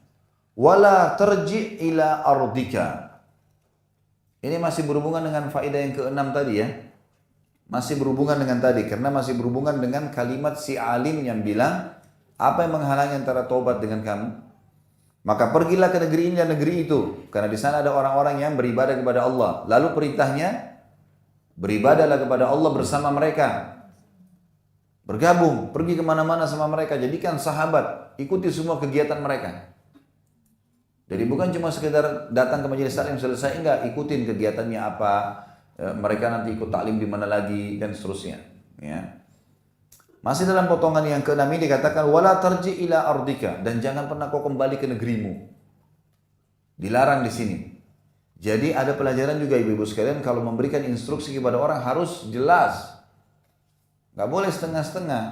[SPEAKER 1] wala terji ila ardika. Ini masih berhubungan dengan faedah yang keenam tadi ya. Masih berhubungan dengan tadi, karena masih berhubungan dengan kalimat si alim yang bilang, apa yang menghalangi antara taubat dengan kamu? Maka pergilah ke negeri ini dan negeri itu, karena di sana ada orang-orang yang beribadah kepada Allah. Lalu perintahnya, beribadahlah kepada Allah bersama mereka. Bergabung, pergi kemana-mana sama mereka, jadikan sahabat, ikuti semua kegiatan mereka. Jadi bukan cuma sekedar datang ke majelis taklim selesai, enggak, ikutin kegiatannya apa, mereka nanti ikut taklim di mana lagi dan seterusnya, ya. Masih dalam potongan yang ke-6 ini dikatakan wala tarji ila ardika, dan jangan pernah kau kembali ke negerimu. Dilarang di sini. Jadi ada pelajaran juga ibu-ibu sekalian, kalau memberikan instruksi kepada orang harus jelas. Enggak boleh setengah-setengah.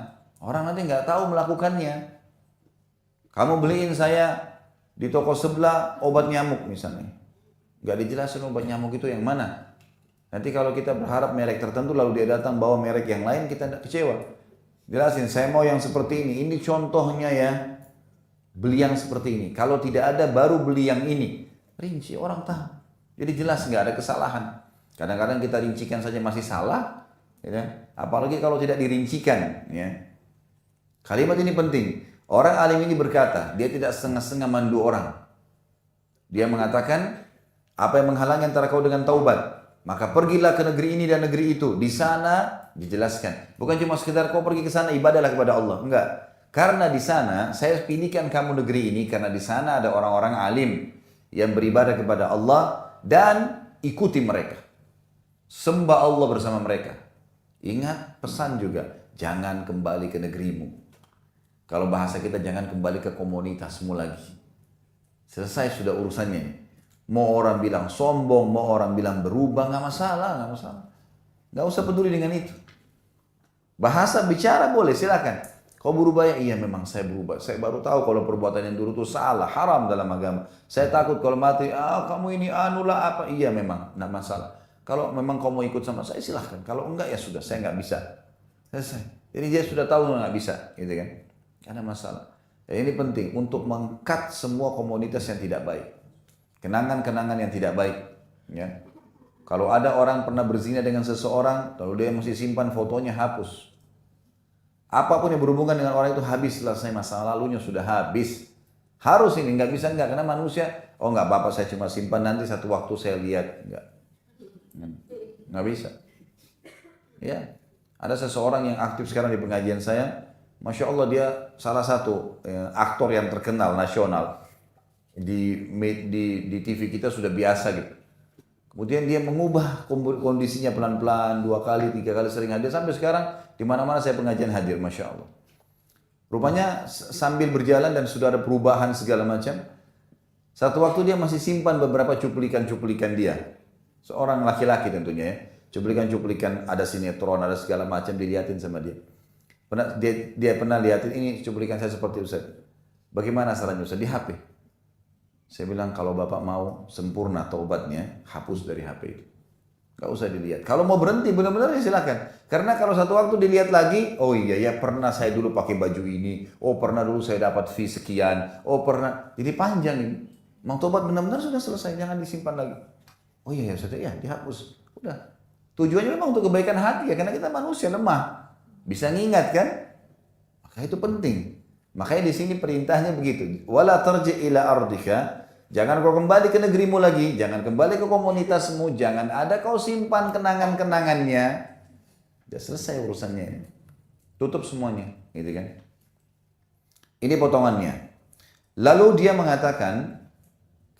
[SPEAKER 1] Orang nanti enggak tahu melakukannya. Kamu beliin saya di toko sebelah obat nyamuk misalnya. Enggak dijelasin obat nyamuk itu yang mana. Nanti kalau kita berharap merek tertentu lalu dia datang bawa merek yang lain, kita tidak kecewa. Jelasin, saya mau yang seperti ini contohnya ya. Beli yang seperti ini. Kalau tidak ada baru beli yang ini. Rinci, orang tahu. Jadi jelas nggak ada kesalahan. Kadang-kadang kita rincikan saja masih salah. Ya. Apalagi kalau tidak dirincikan. Ya. Kalimat ini penting. Orang alim ini berkata, dia tidak setengah-setengah mandu orang. Dia mengatakan, apa yang menghalangi antara kau dengan taubat? Maka pergilah ke negeri ini dan negeri itu. Di sana dijelaskan. Bukan cuma sekedar kau pergi ke sana ibadahlah kepada Allah. Enggak. Karena di sana saya pilihkan kamu negeri ini karena di sana ada orang-orang alim yang beribadah kepada Allah dan ikuti mereka. Sembah Allah bersama mereka. Ingat pesan juga, jangan kembali ke negerimu. Kalau bahasa kita jangan kembali ke komunitasmu lagi. Selesai sudah urusannya. Mau orang bilang sombong, mau orang bilang berubah, nggak masalah, nggak masalah. Nggak usah peduli dengan itu. Bahasa bicara boleh, silakan. Kau berubah ya? Iya memang saya berubah. Saya baru tahu kalau perbuatan yang dulu itu salah, haram dalam agama. Saya takut kalau mati, kamu ini anulah apa? Iya memang, nggak masalah. Kalau memang kau mau ikut sama saya silahkan. Kalau enggak ya sudah, saya nggak bisa. Selesai. Jadi dia sudah tahu nggak bisa, gitu kan? Nggak ada masalah. Dan ini penting untuk meng-cut semua komunitas yang tidak baik. Kenangan-kenangan yang tidak baik, ya. Kalau ada orang pernah berzina dengan seseorang, lalu dia masih simpan fotonya, hapus. Apapun yang berhubungan dengan orang itu habis, selesai, masa lalunya sudah habis. Harus ini, nggak bisa nggak, karena manusia, oh nggak apa-apa saya cuma simpan nanti satu waktu saya lihat, nggak bisa. Ya, ada seseorang yang aktif sekarang di pengajian saya, Masya Allah dia salah satu aktor yang terkenal nasional. Di TV kita sudah biasa gitu. Kemudian dia mengubah kondisinya pelan-pelan, 2 kali, 3 kali sering hadir sampai sekarang di mana-mana saya pengajian hadir, Masya Allah. Rupanya sambil berjalan dan sudah ada perubahan segala macam, Satu waktu dia masih simpan beberapa cuplikan-cuplikan dia. Seorang laki-laki tentunya ya. Cuplikan-cuplikan, ada sinetron, ada segala macam, dilihatin sama dia. Dia pernah lihatin, ini cuplikan saya seperti Ustaz. Bagaimana sarannya Ustaz? Di HP. Saya bilang kalau Bapak mau sempurna taubatnya, hapus dari HP itu. Gak usah dilihat. Kalau mau berhenti benar-benar ya silakan. Karena kalau satu waktu dilihat lagi, oh iya ya pernah saya dulu pakai baju ini, oh pernah dulu saya dapat fee sekian, oh pernah. Jadi panjang ini. Mau tobat benar-benar sudah selesai, jangan disimpan lagi. Oh iya ya sudah ya dihapus. Udah. Tujuannya memang untuk kebaikan hati ya, karena kita manusia lemah. Bisa ngingat kan? Maka itu penting. Makanya di sini perintahnya begitu. Wala tarji ila ardika. Jangan kau kembali ke negerimu lagi, jangan kembali ke komunitasmu, jangan ada kau simpan kenangan-kenangannya. Sudah selesai urusannya. Tutup semuanya, gitu kan? Ini potongannya. Lalu dia mengatakan,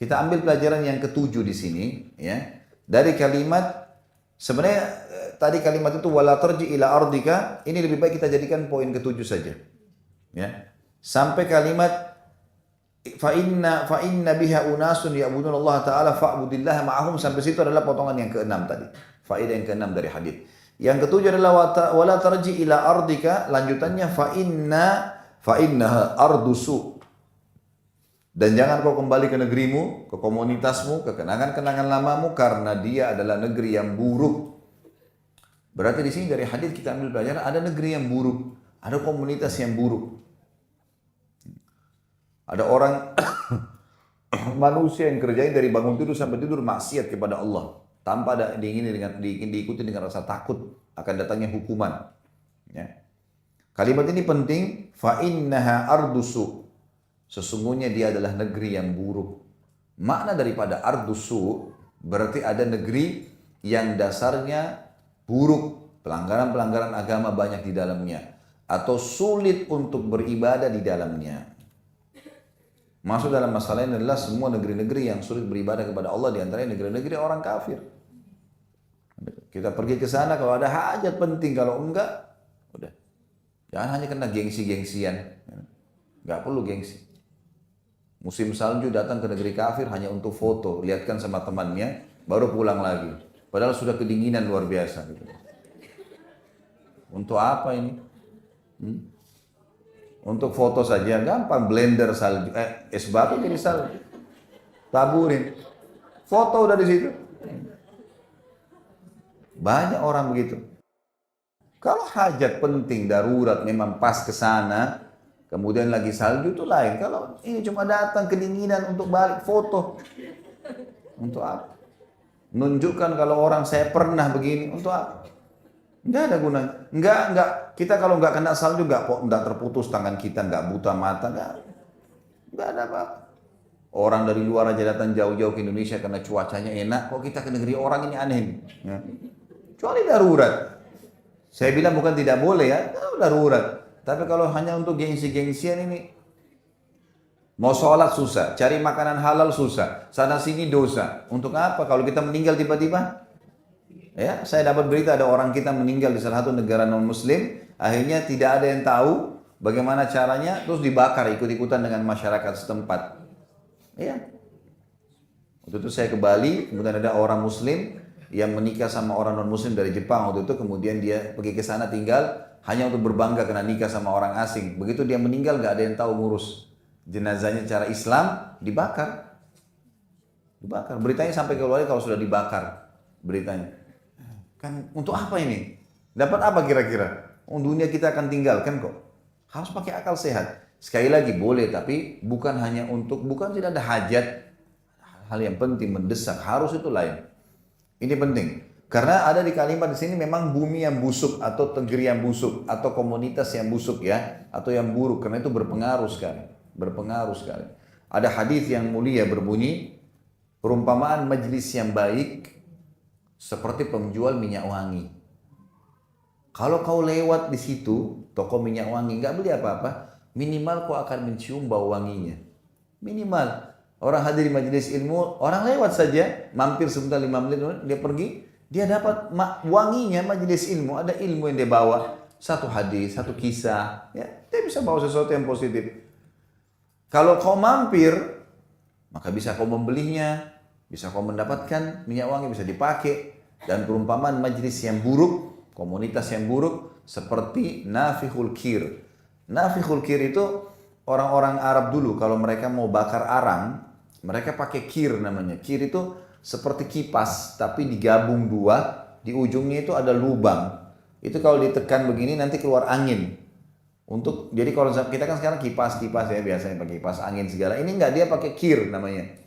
[SPEAKER 1] kita ambil pelajaran yang ketujuh di sini, ya. Dari kalimat, sebenarnya tadi kalimat itu wala tarji ila ardika, ini lebih baik kita jadikan poin ketujuh saja. Ya. Sampai kalimat fa inna biha unasun ya'budun Allah taala fa'budillah ma'ahum, sampai situ adalah potongan yang keenam tadi. Faedah yang keenam dari hadis. Yang ketujuh adalah wala tarji ila ardika, lanjutannya fa innaha ardusu. Dan jangan kau kembali ke negerimu, ke komunitasmu, ke kenangan-kenangan lamamu, karena dia adalah negeri yang buruk. Berarti di sini dari hadis kita ambil pelajaran, ada negeri yang buruk, ada komunitas yang buruk. Ada orang manusia yang kerjain dari bangun tidur sampai tidur maksiat kepada Allah, tanpa ada diikuti dengan rasa takut akan datangnya hukuman. Ya. Kalimat ini penting. Fa innaha ardusu. Sesungguhnya dia adalah negeri yang buruk. Makna daripada ardusu berarti ada negeri yang dasarnya buruk, pelanggaran-pelanggaran agama banyak di dalamnya, atau sulit untuk beribadah di dalamnya. Masuk dalam masalah ini adalah semua negeri-negeri yang sulit beribadah kepada Allah, di antaranya negeri-negeri orang kafir. Kita pergi ke sana kalau ada hajat penting, kalau enggak, udah. Jangan hanya kena gengsi-gengsian. Enggak perlu gengsi. Musim salju datang ke negeri kafir hanya untuk foto, lihatkan sama temannya, baru pulang lagi. Padahal sudah kedinginan luar biasa. Gitu. Untuk apa ini? Untuk foto saja gampang, blender salju, es batu jadi salju, taburin, foto udah di situ. Banyak orang begitu. Kalau hajat penting, darurat, memang pas ke sana, kemudian lagi salju itu lain. Kalau ini cuma datang kedinginan untuk balik foto, untuk apa? Menunjukkan kalau orang saya pernah begini, untuk apa? Enggak ada gunanya. Enggak. Kita kalau enggak kena salju, enggak terputus tangan kita, enggak buta mata, enggak ada apa-apa. Orang dari luar aja datang jauh-jauh ke Indonesia karena cuacanya enak, kok kita ke negeri orang ini aneh. Ya. Kecuali darurat. Saya bilang bukan tidak boleh ya, darurat. Tapi kalau hanya untuk gengsi-gengsian ini, mau sholat susah, cari makanan halal susah, sana sini dosa. Untuk apa? Kalau kita meninggal tiba-tiba? Ya, saya dapat berita ada orang kita meninggal di salah satu negara non-muslim, akhirnya tidak ada yang tahu bagaimana caranya, terus dibakar ikut-ikutan dengan masyarakat setempat. Ya. Waktu itu saya ke Bali, kemudian ada orang muslim yang menikah sama orang non-muslim dari Jepang waktu itu, kemudian dia pergi ke sana tinggal hanya untuk berbangga karena nikah sama orang asing. Begitu dia meninggal nggak ada yang tahu ngurus jenazahnya cara Islam, dibakar. Beritanya sampai ke luar kalau sudah dibakar beritanya. Kan untuk apa ini? Dapat apa kira-kira? Dunia kita akan tinggalkan kok. Harus pakai akal sehat. Sekali lagi boleh, tapi bukan tidak ada hajat. Hal yang penting mendesak, harus itu lain. Ini penting. Karena ada di kalimat di sini memang bumi yang busuk atau negeri yang busuk atau komunitas yang busuk ya, atau yang buruk, karena itu berpengaruh sekali. Ada hadis yang mulia berbunyi, perumpamaan majlis yang baik seperti penjual minyak wangi. Kalau kau lewat di situ, toko minyak wangi, nggak beli apa-apa, minimal kau akan mencium bau wanginya. Minimal. Orang hadir di majelis ilmu, orang lewat saja, mampir sebentar 5 menit, dia pergi, dia dapat wanginya majelis ilmu, ada ilmu yang dia bawa. Satu hadis, satu kisah, ya, dia bisa bawa sesuatu yang positif. Kalau kau mampir, maka bisa kau membelinya, bisa kau mendapatkan minyak wangi, bisa dipakai. Dan perumpamaan majlis yang buruk, komunitas yang buruk, seperti nafikhul kir. Nafikhul kir itu orang-orang Arab dulu kalau mereka mau bakar arang, mereka pakai kir namanya. Kir itu seperti kipas, tapi digabung dua, di ujungnya itu ada lubang. Itu kalau ditekan begini nanti keluar angin. Jadi kalau kita kan sekarang kipas ya biasanya pakai kipas angin segala. Ini enggak, dia pakai kir namanya.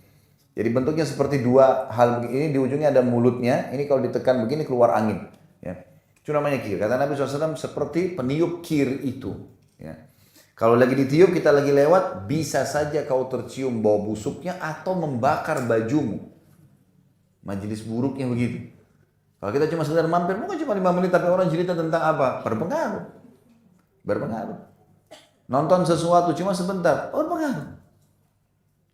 [SPEAKER 1] Jadi bentuknya seperti dua hal begini, di ujungnya ada mulutnya. Ini kalau ditekan begini keluar angin. Ya. Itu namanya kir. Kata Nabi SAW seperti peniup kir itu. Ya. Kalau lagi ditiup, kita lagi lewat, bisa saja kau tercium bau busuknya atau membakar bajumu. Majelis buruknya begitu. Kalau kita cuma sekedar mampir, mungkin cuma 5 menit, tapi orang cerita tentang apa? Berpengaruh. Nonton sesuatu cuma sebentar, berpengaruh.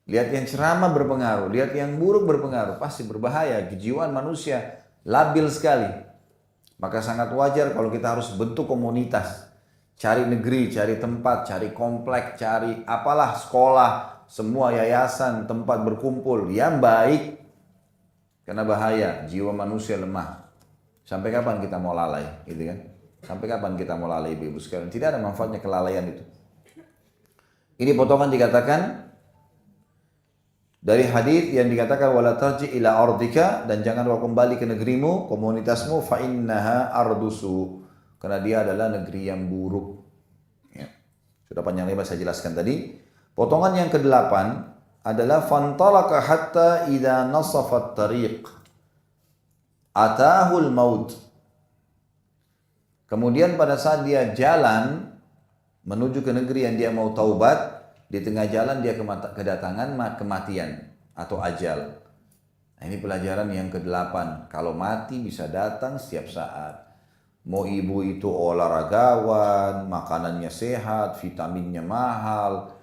[SPEAKER 1] Lihat yang ceramah berpengaruh, lihat yang buruk berpengaruh, pasti berbahaya. Kejiwaan manusia labil sekali. Maka sangat wajar kalau kita harus bentuk komunitas. Cari negeri, cari tempat, cari komplek, cari apalah, sekolah, semua yayasan, tempat berkumpul yang baik. Karena bahaya, jiwa manusia lemah. Sampai kapan kita mau lalai, gitu kan? Sampai kapan kita mau lalai, ibu-ibu sekalian? Tidak ada manfaatnya kelalaian itu. Ini potongan dikatakan dari hadis yang dikatakan wala tarji ila ardika, dan jangan kau kembali ke negerimu, komunitasmu, fa innaha ardusu, karena dia adalah negeri yang buruk. Ya. Sudah panjang lebar saya jelaskan tadi. Potongan yang ke-8 adalah fantalaka hatta idza nasafat tariq atahul maut. Kemudian pada saat dia jalan menuju ke negeri yang dia mau taubat, di tengah jalan dia kedatangan kematian atau ajal. Nah, ini pelajaran yang ke-8. Kalau mati bisa datang setiap saat. Mau ibu itu olahragawan, makanannya sehat, vitaminnya mahal,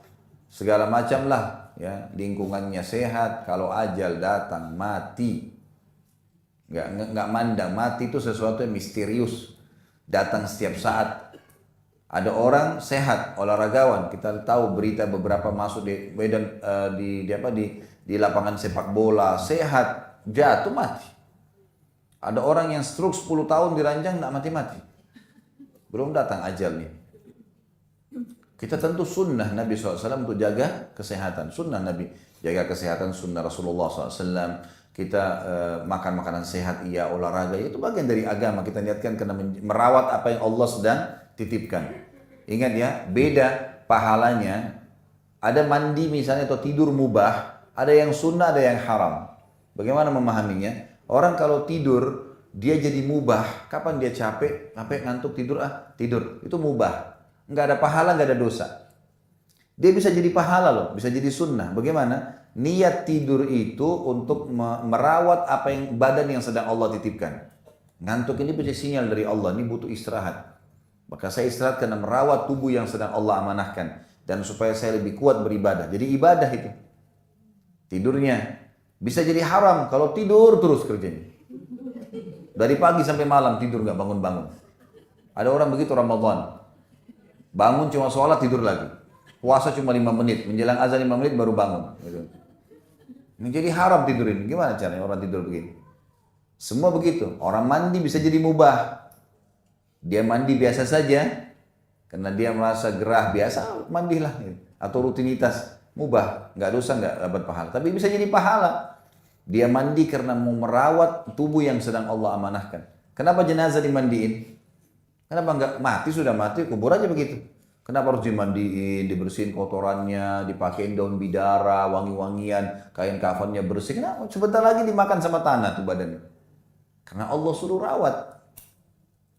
[SPEAKER 1] segala macam lah, ya, lingkungannya sehat. Kalau ajal datang, mati. Nggak mandang, mati itu sesuatu yang misterius. Datang setiap saat. Ada orang sehat, olahragawan, kita tahu berita beberapa masuk di medan di lapangan sepak bola, sehat, jatuh mati. Ada orang yang stroke 10 tahun diranjang tidak mati-mati. Belum datang ajalnya. Kita tentu sunnah Nabi SAW untuk jaga kesehatan. Sunnah Nabi jaga kesehatan, sunnah Rasulullah SAW. Kita makan makanan sehat, iya, olahraga, itu bagian dari agama. Kita niatkan karena merawat apa yang Allah sedang titipkan. Ingat ya, beda pahalanya. Ada mandi misalnya atau tidur mubah, ada yang sunnah, ada yang haram. Bagaimana memahaminya? Orang kalau tidur, dia jadi mubah. Kapan dia capek, ngantuk, tidur. Itu mubah. Nggak ada pahala, nggak ada dosa. Dia bisa jadi pahala loh, bisa jadi sunnah. Bagaimana? Niat tidur itu untuk merawat apa yang badan yang sedang Allah titipkan. Ngantuk ini punya sinyal dari Allah, ini butuh istirahat. Maka saya istirahat karena merawat tubuh yang sedang Allah amanahkan. Dan supaya saya lebih kuat beribadah. Jadi ibadah itu. Tidurnya. Bisa jadi haram kalau tidur terus kerjanya. Dari pagi sampai malam tidur nggak bangun-bangun. Ada orang begitu Ramadan. Bangun cuma sholat, tidur lagi. Puasa cuma 5 menit. Menjelang azan 5 menit baru bangun. Ini jadi haram tidur ini. Gimana caranya orang tidur begini? Semua begitu. Orang mandi bisa jadi mubah. Dia mandi biasa saja. Karena dia merasa gerah biasa, mandilah. Atau rutinitas. Mubah. Nggak dosa, nggak dapat pahala. Tapi bisa jadi pahala. Dia mandi karena mau merawat tubuh yang sedang Allah amanahkan. Kenapa jenazah dimandiin? Kenapa nggak mati, sudah mati, kubur aja begitu. Kenapa harus dimandiin, dibersihin kotorannya, dipakein daun bidara, wangi-wangian, kain kafannya bersih. Kenapa? Sebentar lagi dimakan sama tanah tuh badannya. Karena Allah suruh rawat.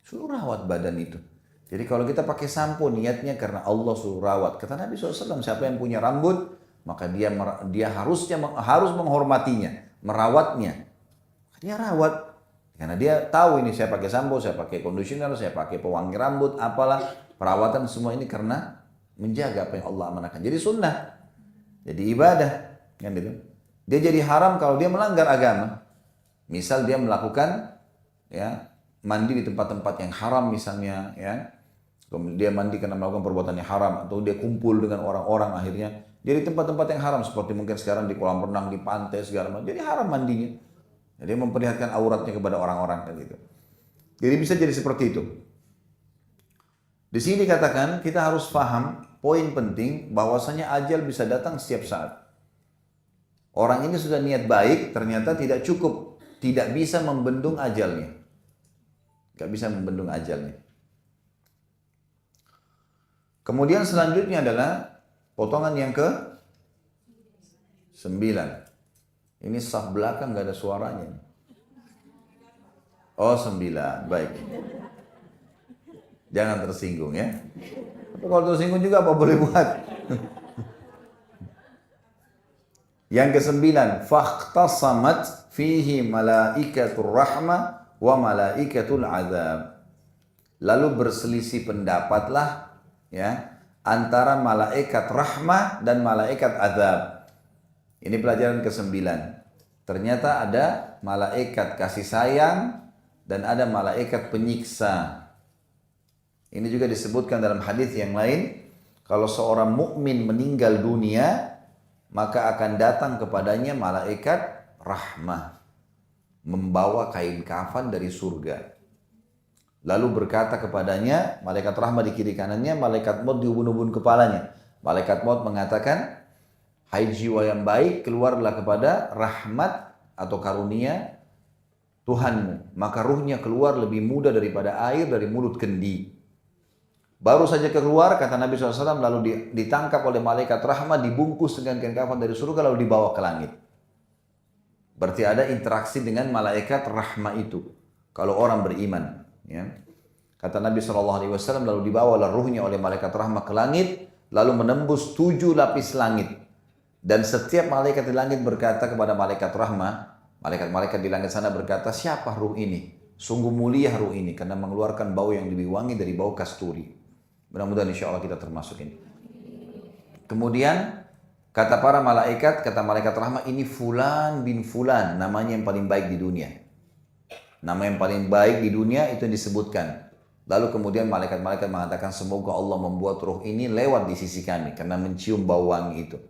[SPEAKER 1] Suruh rawat badan itu. Jadi kalau kita pakai sampo, niatnya karena Allah suruh rawat. Kata Nabi SAW, siapa yang punya rambut, maka dia harus menghormatinya, merawatnya. Dia rawat. Karena dia tahu ini saya pakai sampo, saya pakai conditioner, saya pakai pewangi rambut, apalah. Perawatan semua ini karena menjaga apa yang Allah amanahkan. Jadi sunnah. Jadi ibadah. Kan gitu. Dia jadi haram kalau dia melanggar agama. Misal dia melakukan ya mandi di tempat-tempat yang haram misalnya, ya. Kemudian dia mandi karena melakukan perbuatan yang haram, atau dia kumpul dengan orang-orang, akhirnya Jadi tempat-tempat yang haram seperti mungkin sekarang di kolam renang, di pantai segala macam. Jadi haram mandinya. Jadi memperlihatkan auratnya kepada orang-orang kan gitu. Jadi bisa jadi seperti itu. Di sini dikatakan kita harus paham poin penting bahwasanya ajal bisa datang setiap saat. Orang ini sudah niat baik, ternyata tidak cukup, tidak bisa membendung ajalnya. Gak bisa membendung ajalnya. Kemudian selanjutnya adalah potongan yang ke 9. Ini saf belakang gak ada suaranya. Oh 9, baik. Jangan tersinggung ya. Tapi kalau tersinggung juga apa boleh buat? Yang ke-9, fakhtasamat fihi malaikatur rahmah wa malaikatul azab. Lalu berselisih pendapatlah ya antara malaikat rahmah dan malaikat azab. Ini pelajaran ke-9. Ternyata ada malaikat kasih sayang dan ada malaikat penyiksa. Ini juga disebutkan dalam hadis yang lain, kalau seorang mukmin meninggal dunia, maka akan datang kepadanya malaikat rahmah membawa kain kafan dari surga. Lalu berkata kepadanya, malaikat rahmah di kiri kanannya, malaikat maut di ubun-ubun kepalanya. Malaikat maut mengatakan, hai jiwa yang baik, keluarlah kepada rahmat atau karunia Tuhanmu. Maka ruhnya keluar lebih mudah daripada air dari mulut kendi. Baru saja keluar, kata Nabi SAW, lalu ditangkap oleh malaikat rahmat, dibungkus dengan kain kafan dari surga, lalu dibawa ke langit. Berarti ada interaksi dengan malaikat rahmat itu. Kalau orang beriman. Ya. Kata Nabi SAW, lalu dibawalah ruhnya oleh malaikat rahmat ke langit, lalu menembus 7 lapis langit. Dan setiap malaikat di langit berkata kepada malaikat rahmat, malaikat-malaikat di langit sana berkata, siapa ruh ini? Sungguh mulia ruh ini, karena mengeluarkan bau yang lebih wangi dari bau kasturi. Mudah-mudahan insya Allah kita termasuk ini. Kemudian kata para malaikat, kata malaikat rahmat, ini fulan bin fulan, namanya yang paling baik di dunia. Nama yang paling baik di dunia itu yang disebutkan. Lalu kemudian malaikat-malaikat mengatakan, semoga Allah membuat ruh ini lewat di sisi kami karena mencium bau wangi itu.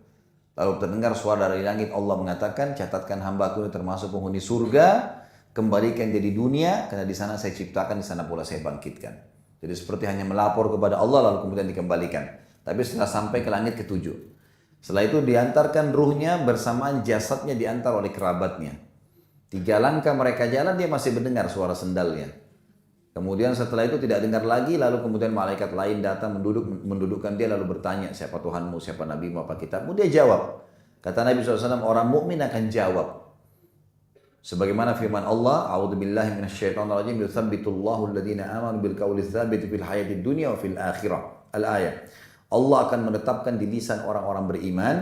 [SPEAKER 1] Lalu terdengar suara dari langit, Allah mengatakan, catatkan hamba-Ku ini termasuk penghuni surga, kembalikan dia di dunia karena di sana saya ciptakan, di sana pula saya bangkitkan. Jadi seperti hanya melapor kepada Allah lalu kemudian dikembalikan. Tapi setelah sampai ke langit ke-7. Setelah itu diantarkan ruhnya bersamaan jasadnya diantar oleh kerabatnya. 3 langkah mereka jalan dia masih mendengar suara sendalnya. Kemudian setelah itu tidak dengar lagi, lalu kemudian malaikat lain datang mendudukkan dia lalu bertanya, siapa Tuhanmu, siapa Nabimu, apa kitabmu? Dia jawab. Kata Nabi SAW, orang mukmin akan jawab. Sebagaimana firman Allah, a'udzubillahi minasyaitonirrajim, yutsabbitullahu alladhina amanu bil qawli tsabit fil hayatid dunya wa fil akhirah. Al-ayat. Allah akan menetapkan di lisan orang-orang beriman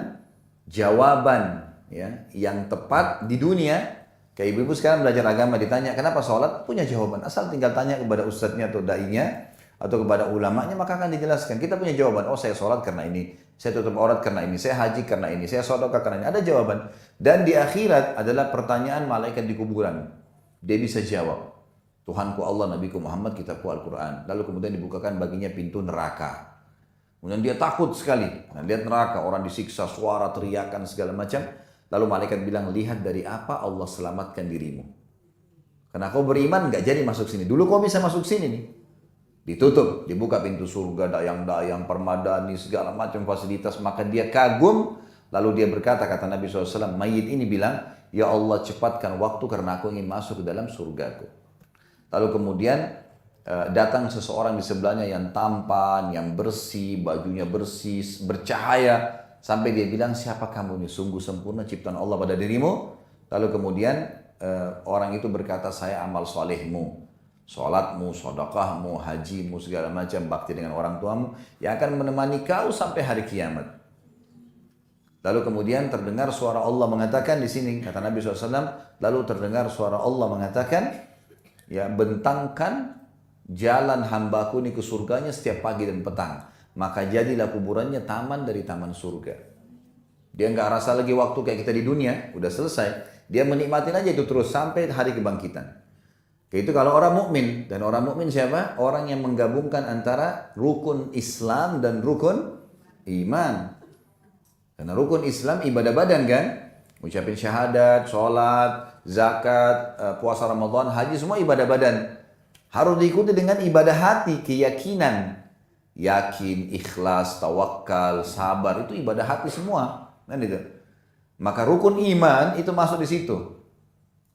[SPEAKER 1] jawaban ya yang tepat di dunia. Kayak ibu-ibu sekarang belajar agama ditanya, kenapa sholat? Punya jawaban. Asal tinggal tanya kepada ustadznya atau dai-nya atau kepada ulamanya maka akan dijelaskan. Kita punya jawaban. Oh, saya sholat karena ini, saya tutup aurat karena ini, saya haji karena ini, saya sedekah karena ini. Ada jawaban. Dan di akhirat adalah pertanyaan malaikat di kuburan. Dia bisa jawab. Tuhanku Allah, Nabiku Muhammad, kitabku Al-Quran. Lalu kemudian dibukakan baginya pintu neraka. Kemudian dia takut sekali. Nah, lihat neraka, orang disiksa, suara, teriakan, segala macam. Lalu malaikat bilang, lihat dari apa Allah selamatkan dirimu. Karena kau beriman, nggak jadi masuk sini. Dulu kau bisa masuk sini nih. Ditutup, dibuka pintu surga, dayang-dayang, permadani, segala macam fasilitas. Maka dia kagum, lalu dia berkata, kata Nabi SAW, mayit ini bilang, ya Allah cepatkan waktu karena aku ingin masuk ke dalam surgaku. Lalu kemudian datang seseorang di sebelahnya yang tampan, yang bersih, bajunya bersih, bercahaya. Sampai dia bilang, siapa kamu ini? Sungguh sempurna ciptaan Allah pada dirimu. Lalu kemudian orang itu berkata, saya amal solehmu. Sholatmu, sedekahmu, hajimu, segala macam bakti dengan orang tuamu yang akan menemani kau sampai hari kiamat. Lalu kemudian terdengar suara Allah mengatakan di sini, kata Nabi SAW, lalu terdengar suara Allah mengatakan, ya bentangkan jalan hambaku ini ke surganya setiap pagi dan petang. Maka jadilah kuburannya taman dari taman surga. Dia nggak rasa lagi waktu kayak kita di dunia, udah selesai. Dia menikmatin aja itu terus sampai hari kebangkitan. Itu kalau orang mukmin, dan orang mukmin siapa? Orang yang menggabungkan antara rukun Islam dan rukun iman. Karena rukun Islam ibadah badan kan? Ucapin syahadat, sholat, zakat, puasa Ramadan, haji, semua ibadah badan. Harus diikuti dengan ibadah hati, keyakinan. Yakin, ikhlas, tawakal, sabar, itu ibadah hati semua. Kan itu. Maka rukun iman itu masuk di situ.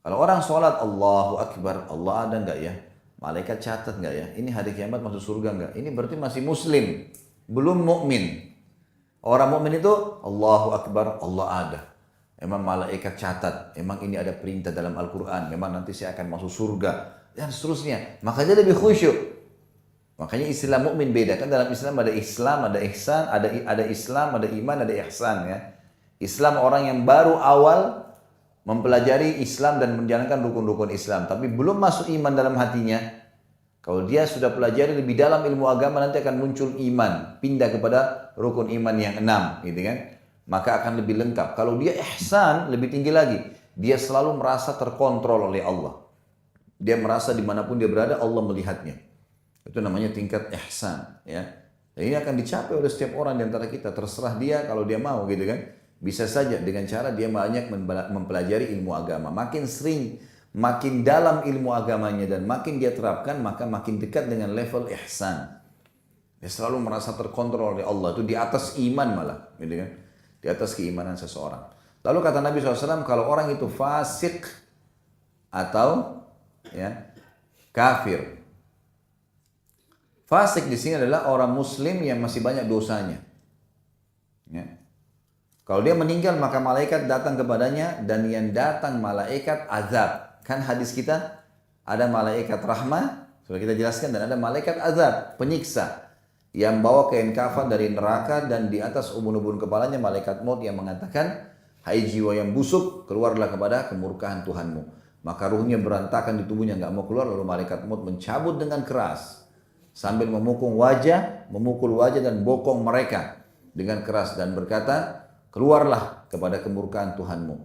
[SPEAKER 1] Kalau orang sholat, Allahu Akbar, Allah ada enggak ya? Malaikat catat enggak ya? Ini hari kiamat masuk surga enggak? Ini berarti masih muslim, belum mukmin. Orang mukmin itu Allahu Akbar, Allah ada. Memang malaikat catat, memang ini ada perintah dalam Al-Quran, memang nanti saya akan masuk surga, dan seterusnya. Makanya lebih khusyuk. Makanya istilah mukmin beda, kan dalam Islam ada Islam, ada ihsan, ada Islam, ada iman, ada ihsan ya. Islam orang yang baru awal mempelajari Islam dan menjalankan rukun-rukun Islam, tapi belum masuk iman dalam hatinya. Kalau dia sudah pelajari lebih dalam ilmu agama, nanti akan muncul iman, pindah kepada rukun iman yang 6, gitu kan? Maka akan lebih lengkap. Kalau dia ihsan, lebih tinggi lagi. Dia selalu merasa terkontrol oleh Allah. Dia merasa dimanapun dia berada, Allah melihatnya. Itu namanya tingkat ihsan, ya. Dan ini akan dicapai oleh setiap orang di antara kita. Terserah dia kalau dia mau, gitu kan? Bisa saja dengan cara dia banyak mempelajari ilmu agama. Makin sering, makin dalam ilmu agamanya dan makin dia terapkan, maka makin dekat dengan level ihsan. Dia selalu merasa terkontrol oleh Allah. Itu di atas iman malah, gitu kan? Di atas keimanan seseorang. Lalu kata Nabi SAW, kalau orang itu fasik atau ya kafir. Fasik di sini adalah orang Muslim yang masih banyak dosanya. Ya. Kalau dia meninggal maka malaikat datang kepadanya dan yang datang malaikat azab. Kan hadis kita ada malaikat rahmah, sudah kita jelaskan, dan ada malaikat azab, penyiksa. Yang bawa kain kafan dari neraka dan di atas ubun-ubun kepalanya malaikat maut yang mengatakan, hai jiwa yang busuk, keluarlah kepada kemurkaan Tuhanmu. Maka ruhnya berantakan di tubuhnya, nggak mau keluar, lalu malaikat maut mencabut dengan keras sambil memukul wajah dan bokong mereka dengan keras dan berkata, keluarlah kepada kemurkaan Tuhanmu.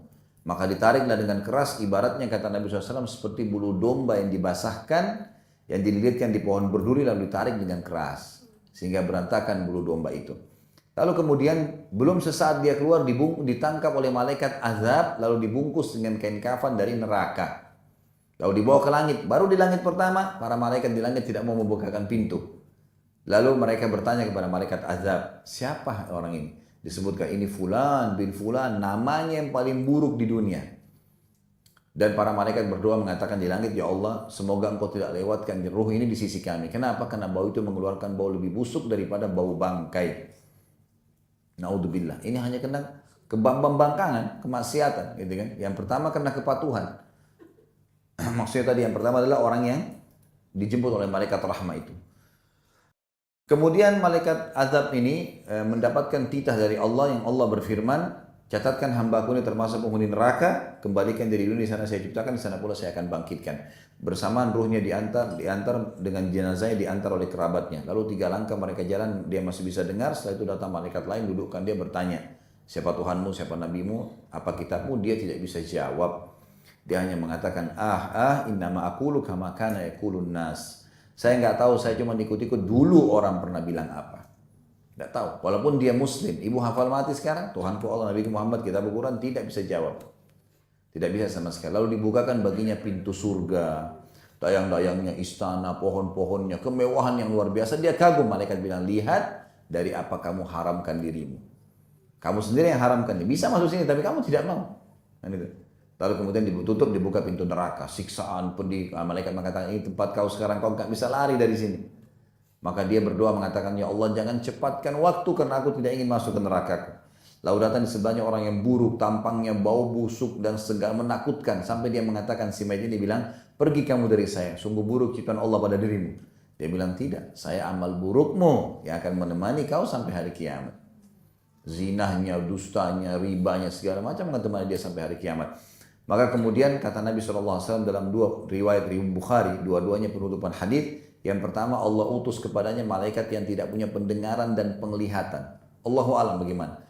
[SPEAKER 1] Maka ditariklah dengan keras, ibaratnya kata Nabi SAW seperti bulu domba yang dibasahkan, yang dililitkan di pohon berduri lalu ditarik dengan keras. Sehingga berantakan bulu domba itu. Lalu kemudian belum sesaat dia keluar ditangkap oleh malaikat azab lalu dibungkus dengan kain kafan dari neraka. Lalu dibawa ke langit. Baru di langit pertama para malaikat di langit tidak mau membukakan pintu. Lalu mereka bertanya kepada malaikat azab, siapa orang ini? Disebutkan ini fulan bin fulan, namanya yang paling buruk di dunia. Dan para malaikat berdoa mengatakan di langit, ya Allah, semoga engkau tidak lewatkan ruh ini di sisi kami. Kenapa? Karena bau itu mengeluarkan bau lebih busuk daripada bau bangkai. Naudzubillah. Ini hanya kena kebangkangan, kemaksiatan, gitu kan? Yang pertama kena kepatuhan. Maksudnya tadi yang pertama adalah orang yang dijemput oleh malaikat rahmah itu. Kemudian malaikat azab ini mendapatkan titah dari Allah yang Allah berfirman, catatkan hambaku ini termasuk penghuni neraka, kembalikan dari dunia, di sana saya ciptakan, di sana pula saya akan bangkitkan. Bersamaan ruhnya diantar dengan jenazahnya diantar oleh kerabatnya. Lalu 3 langkah mereka jalan, dia masih bisa dengar, setelah itu datang malaikat lain dudukkan dia bertanya, siapa Tuhanmu, siapa Nabimu, apa kitabmu, dia tidak bisa jawab. Dia hanya mengatakan, innama aqulu kama kana yaqulun nas. Saya nggak tahu, saya cuma ikut-ikut dulu orang pernah bilang apa. Nggak tahu. Walaupun dia Muslim, ibu hafal mati sekarang, Tuhanku Allah, Nabi Muhammad, kitab Al-Quran, tidak bisa jawab. Tidak bisa sama sekali. Lalu dibukakan baginya pintu surga, dayang-dayangnya, istana, pohon-pohonnya, kemewahan yang luar biasa. Dia kagum, malaikat bilang, lihat dari apa kamu haramkan dirimu. Kamu sendiri yang haramkan. Bisa masuk sini, tapi kamu tidak mau. Kan itu. Lalu kemudian ditutup, dibuka pintu neraka, siksaan, pedih. Malaikat mengatakan, ini tempat kau sekarang, kau nggak bisa lari dari sini. Maka dia berdoa mengatakan, ya Allah jangan cepatkan waktu karena aku tidak ingin masuk ke neraka. Lalu datang di sebelahnya orang yang buruk, tampangnya bau busuk dan segala menakutkan. Sampai dia mengatakan, si mayit ini bilang, pergi kamu dari saya, sungguh buruk ciptaan Allah pada dirimu. Dia bilang, tidak, saya amal burukmu yang akan menemani kau sampai hari kiamat. Zinahnya, dustanya, ribanya, segala macam akan menemani dia sampai hari kiamat. Maka kemudian kata Nabi SAW dalam 2 riwayat Bukhari, dua-duanya penutupan hadis. Yang pertama, Allah utus kepadanya malaikat yang tidak punya pendengaran dan penglihatan. Allahu a'lam bagaimana.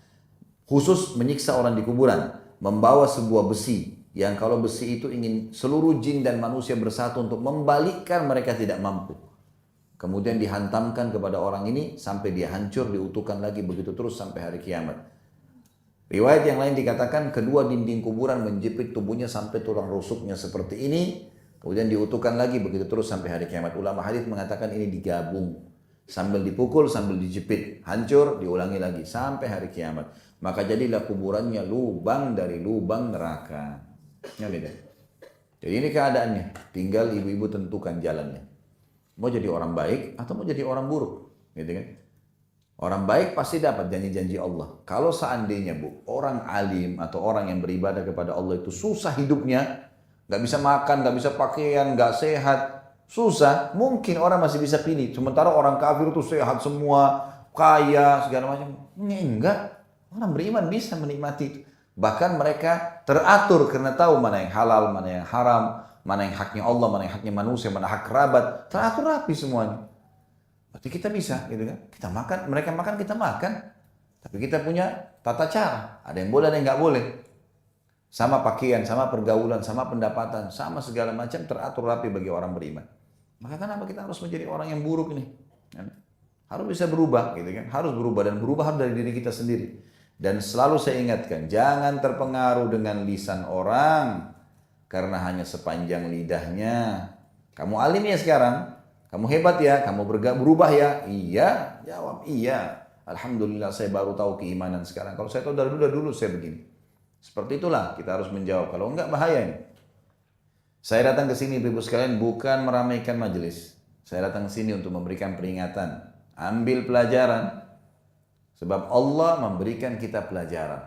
[SPEAKER 1] Khusus menyiksa orang di kuburan, membawa sebuah besi yang kalau besi itu ingin seluruh jin dan manusia bersatu untuk membalikkan, mereka tidak mampu. Kemudian dihantamkan kepada orang ini sampai dia hancur, diutuhkan lagi begitu terus sampai hari kiamat. Riwayat yang lain dikatakan kedua dinding kuburan menjepit tubuhnya sampai tulang rusuknya seperti ini. Kemudian diutuhkan lagi begitu terus sampai hari kiamat. Ulama hadis mengatakan ini digabung. Sambil dipukul, sambil dijepit. Hancur, diulangi lagi sampai hari kiamat. Maka jadilah kuburannya lubang dari lubang neraka. Ya beda. Jadi ini keadaannya. Tinggal ibu-ibu tentukan jalannya. Mau jadi orang baik atau mau jadi orang buruk. Gitu kan? Orang baik pasti dapat janji-janji Allah. Kalau seandainya orang alim atau orang yang beribadah kepada Allah itu susah hidupnya, nggak bisa makan, nggak bisa pakaian, nggak sehat, susah, mungkin orang masih bisa pilih. Sementara orang kafir itu sehat semua, kaya, segala macam. Enggak, orang beriman bisa menikmati itu. Bahkan mereka teratur karena tahu mana yang halal, mana yang haram, mana yang haknya Allah, mana yang haknya manusia, mana hak kerabat. Teratur rapi semuanya. Berarti kita bisa, gitu kan? Kita makan, mereka makan, kita makan. Tapi kita punya tata cara. Ada yang boleh, ada yang nggak boleh. Sama pakaian, sama pergaulan, sama pendapatan, sama segala macam teratur rapi bagi orang beriman. Maka kenapa kita harus menjadi orang yang buruk nih? Harus bisa berubah, gitu kan? Harus berubah dan berubah harus dari diri kita sendiri. Dan selalu saya ingatkan, jangan terpengaruh dengan lisan orang karena hanya sepanjang lidahnya. Kamu alim ya sekarang? Kamu hebat ya? Kamu berubah ya? Iya, jawab iya. Alhamdulillah saya baru tahu keimanan sekarang. Kalau saya tahu dari dulu saya begini. Seperti itulah kita harus menjawab. Kalau enggak bahaya ini. Saya datang ke sini Ibu sekalian bukan meramaikan majelis. Saya datang ke sini untuk memberikan peringatan. Ambil pelajaran. Sebab Allah memberikan kita pelajaran.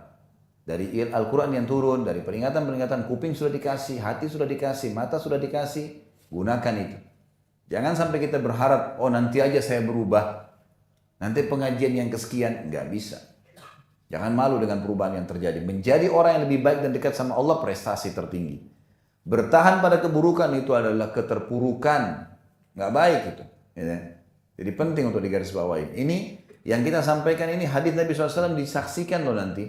[SPEAKER 1] Dari Al-Quran yang turun, dari peringatan-peringatan, kuping sudah dikasih, hati sudah dikasih, mata sudah dikasih. Gunakan itu. Jangan sampai kita berharap, oh nanti aja saya berubah. Nanti pengajian yang kesekian, nggak bisa. Jangan malu dengan perubahan yang terjadi. Menjadi orang yang lebih baik dan dekat sama Allah, prestasi tertinggi. Bertahan pada keburukan itu adalah keterpurukan. Nggak baik itu. Jadi penting untuk digarisbawahi. Ini yang kita sampaikan ini hadis Nabi SAW disaksikan loh nanti.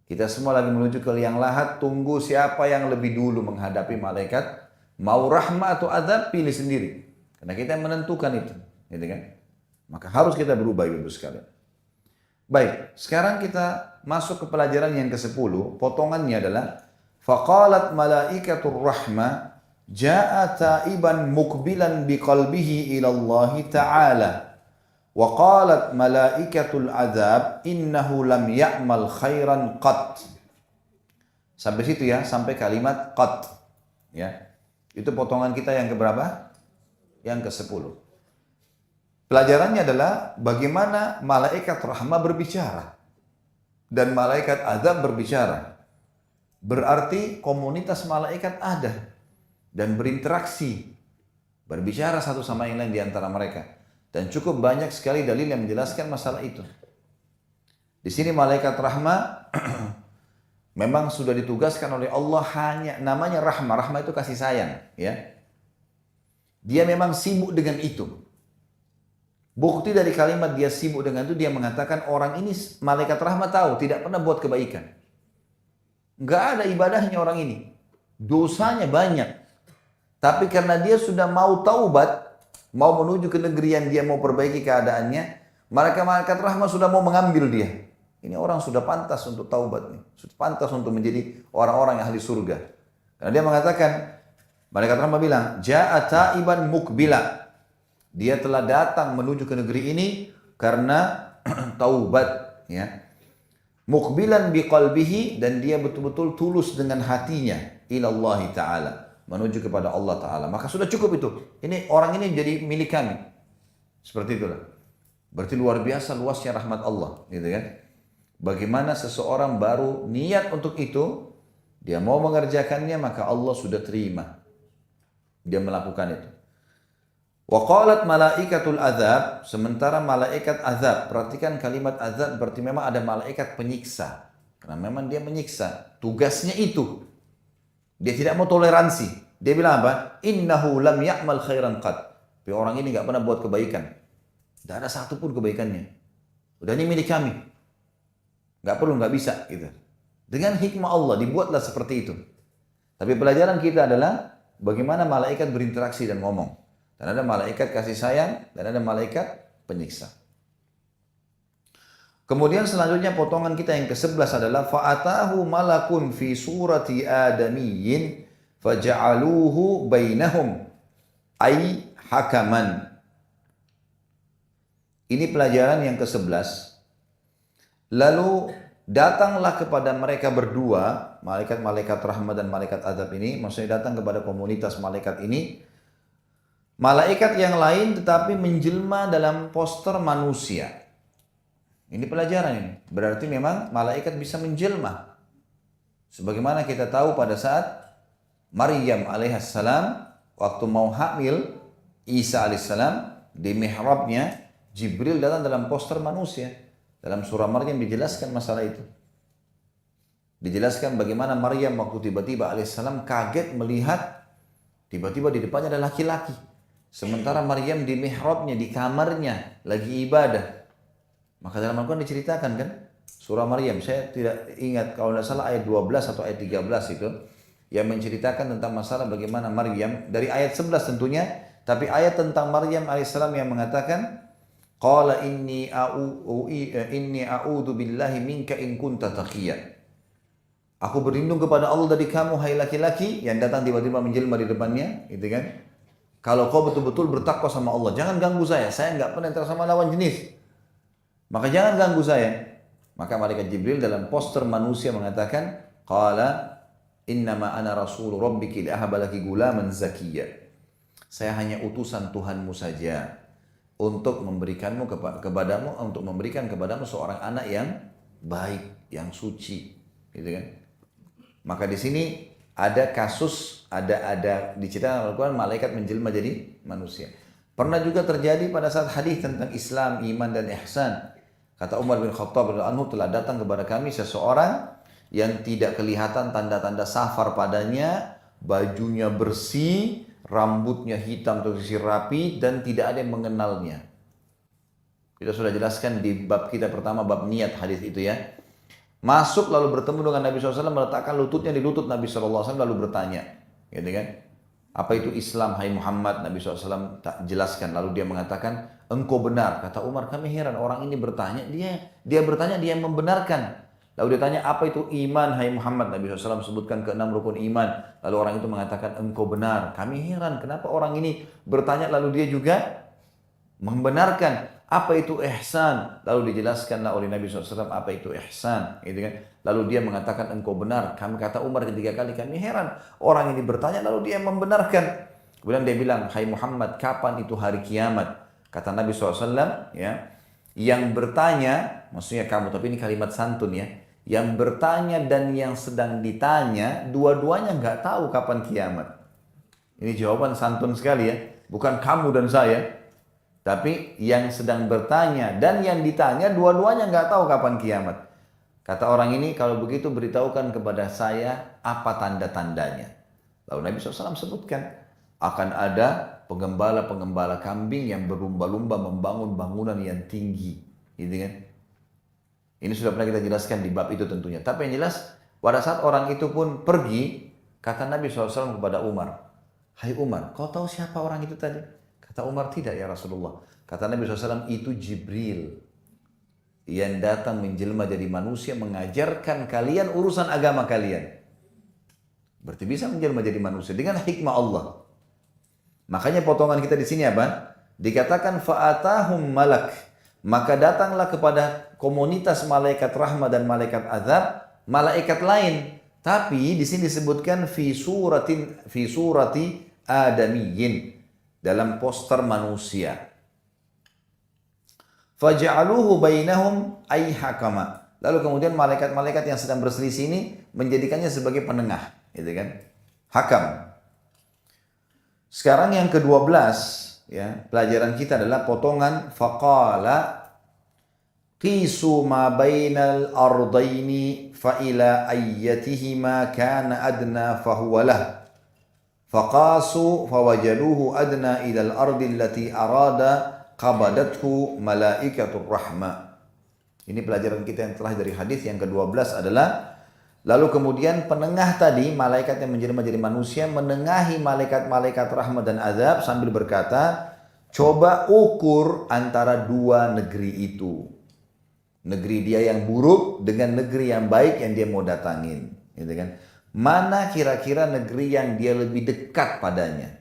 [SPEAKER 1] Kita semua lagi menuju ke liang lahat, tunggu siapa yang lebih dulu menghadapi malaikat. Mau rahmat atau azab, pilih sendiri. Karena kita yang menentukan itu. Gitu kan? Maka harus kita berubah Ibu sekalian. Baik, sekarang kita masuk ke pelajaran yang ke-10. Potongannya adalah faqalat malaikatur rahmah jaa taiban mukbilan biqalbihi ila Allah Ta'ala. Wa qalat malaikatul azab innahu lam ya'mal khairan qat. Sampai situ ya, sampai kalimat qat. Ya. Itu potongan kita yang keberapa? Yang ke-10. Pelajarannya adalah bagaimana malaikat rahmah berbicara dan malaikat azab berbicara. Berarti komunitas malaikat ada dan berinteraksi, berbicara satu sama yang lain di antara mereka. Dan cukup banyak sekali dalil yang menjelaskan masalah itu. Di sini malaikat rahmah memang sudah ditugaskan oleh Allah hanya namanya rahmah. Rahmah itu kasih sayang, ya. Dia memang sibuk dengan itu. Bukti dari kalimat dia sibuk dengan itu, dia mengatakan orang ini malaikat rahmat tahu tidak pernah buat kebaikan. Nggak ada ibadahnya orang ini. Dosanya banyak. Tapi karena dia sudah mau taubat, mau menuju ke negeri yang dia mau perbaiki keadaannya, malaikat rahmat sudah mau mengambil dia. Ini orang sudah pantas untuk taubat nih. Sudah pantas untuk menjadi orang-orang yang ahli surga. Karena dia mengatakan, malaikat rahmat bilang, Ja'a ta'iban mukbila. Dia telah datang menuju ke negeri ini karena taubat, ya. Mukbilan biqalbihi, dan dia betul-betul tulus dengan hatinya ilallahi ta'ala, menuju kepada Allah Ta'ala. Maka sudah cukup itu. Ini orang ini jadi milik kami. Seperti itulah. Berarti luar biasa luasnya rahmat Allah, gitu kan? Bagaimana seseorang baru niat untuk itu, dia mau mengerjakannya, maka Allah sudah terima. Dia melakukan itu. Wa qalat malaikatul azab, sementara malaikat azab, perhatikan kalimat azab berarti memang ada malaikat penyiksa. Karena memang dia menyiksa, tugasnya itu. Dia tidak mau toleransi. Dia bilang apa? Innahu lam ya'mal khairan qad. Tapi orang ini enggak pernah buat kebaikan. Tidak ada satu pun kebaikannya. Udah ini milik kami. Enggak perlu, enggak bisa gitu. Dengan hikmah Allah dibuatlah seperti itu. Tapi pelajaran kita adalah bagaimana malaikat berinteraksi dan ngomong. Dan ada malaikat kasih sayang dan ada malaikat penyiksa. Kemudian selanjutnya potongan kita yang ke-11 adalah fa'atahu malakun fi surati adamiyyin faja'aluhu bainahum ay hakaman. Ini pelajaran yang ke-11. Lalu datanglah kepada mereka berdua, malaikat-malaikat rahmat dan malaikat azab ini, maksudnya datang kepada komunitas malaikat ini, malaikat yang lain tetapi menjelma dalam poster manusia. Ini pelajaran ini. Berarti memang malaikat bisa menjelma. Sebagaimana kita tahu pada saat Maryam alaihissalam waktu mau hamil Isa alaihissalam di mihrabnya Jibril datang dalam poster manusia. Dalam surah Maryam dijelaskan masalah itu. Dijelaskan bagaimana Maryam waktu tiba-tiba alaihissalam kaget melihat tiba-tiba di depannya ada laki-laki. Sementara Maryam di mihrabnya, di kamarnya lagi ibadah. Maka dalam Al-Quran diceritakan kan, surah Maryam, saya tidak ingat kalau tidak salah ayat 12 atau ayat 13 itu, yang menceritakan tentang masalah bagaimana Maryam, dari ayat 11 tentunya, tapi ayat tentang Maryam alaihissalam yang mengatakan, Qala inni a'udzu billahi minka in kunta taqiyya. Aku berlindung kepada Allah dari kamu hai laki-laki yang datang tiba-tiba menjelma di depannya, gitu kan? Kalau kau betul-betul bertakwa sama Allah, jangan ganggu saya nggak pernah sama lawan jenis. Maka jangan ganggu saya. Maka malaikat Jibril dalam poster manusia mengatakan, Qala innama ana rasulu rabbiki li'ahaba laki gulaman zakiyya. Saya hanya utusan Tuhanmu saja untuk memberikanmu kepadamu, untuk memberikan kepadamu seorang anak yang baik, yang suci, gitu kan? Maka di sini ada kasus, ada diceritakan Al-Quran malaikat menjelma jadi manusia. Pernah juga terjadi pada saat hadis tentang Islam, iman dan ihsan. Kata Umar bin Khattab radhiyallahu anhu, telah datang kepada kami seseorang yang tidak kelihatan tanda-tanda safar padanya, bajunya bersih, rambutnya hitam tersisir rapi dan tidak ada yang mengenalnya. Kita sudah jelaskan di bab kita pertama, bab niat hadis itu ya. Masuk lalu bertemu dengan Nabi SAW, meletakkan lututnya di lutut Nabi SAW lalu bertanya, gitu kan? Apa itu Islam, hai Muhammad? Nabi SAW tak jelaskan. Lalu dia mengatakan, engkau benar. Kata Umar, kami heran orang ini bertanya, dia bertanya, dia membenarkan. Lalu dia tanya, apa itu iman, hai Muhammad? Nabi SAW sebutkan ke-6 rukun iman. Lalu orang itu mengatakan, engkau benar. Kami heran, kenapa orang ini bertanya lalu dia juga membenarkan. Apa itu ihsan? Lalu dijelaskanlah oleh Nabi SAW apa itu ihsan, gitu kan? Lalu dia mengatakan engkau benar. Kami kata Umar ketiga kali, kami heran. Orang ini bertanya lalu dia membenarkan. Kemudian dia bilang, hai Muhammad, kapan itu hari kiamat? Kata Nabi SAW, ya, yang bertanya, maksudnya kamu, tapi ini kalimat santun ya, yang bertanya dan yang sedang ditanya, dua-duanya nggak tahu kapan kiamat. Ini jawaban santun sekali ya, bukan kamu dan saya. Tapi yang sedang bertanya dan yang ditanya dua-duanya nggak tahu kapan kiamat. Kata orang ini, kalau begitu beritahukan kepada saya apa tanda-tandanya. Lalu Nabi SAW sebutkan, akan ada penggembala-penggembala kambing yang berlumba-lumba membangun bangunan yang tinggi. Gitu kan? Ini sudah pernah kita jelaskan di bab itu tentunya. Tapi yang jelas, pada saat orang itu pun pergi, kata Nabi SAW kepada Umar, hai Umar, kau tahu siapa orang itu tadi? Kata Umar, tidak ya Rasulullah. Kata Nabi SAW, itu Jibril yang datang menjelma jadi manusia mengajarkan kalian urusan agama kalian. Berarti bisa menjelma jadi manusia dengan hikmah Allah. Makanya potongan kita di sini apa? Dikatakan fa'atahum malak. Maka datanglah kepada komunitas malaikat rahmat dan malaikat azab, malaikat lain. Tapi di sini disebutkan fi surati adamiyyin. Dalam poster manusia. Faja'aluhu bainahum ay hakama. Lalu kemudian malaikat-malaikat yang sedang berselisih ini menjadikannya sebagai penengah, gitu kan? Hakam. Sekarang yang ke-12 ya, pelajaran kita adalah potongan faqala qisu ma bainal ardaini fa ila ayyatihima kana adna fa huwa lah. Faqasu fawajaduhu adna ilal ardi allati arada qabadathu malaikatur rahmah. Ini pelajaran kita yang telah dari hadis yang ke-12 adalah, lalu kemudian penengah tadi, malaikat yang menjelma jadi manusia menengahi malaikat-malaikat rahmat dan azab sambil berkata, coba ukur antara dua negeri itu. Negeri dia yang buruk dengan negeri yang baik yang dia mau datangin, gitu kan? Mana kira-kira negeri yang dia lebih dekat padanya?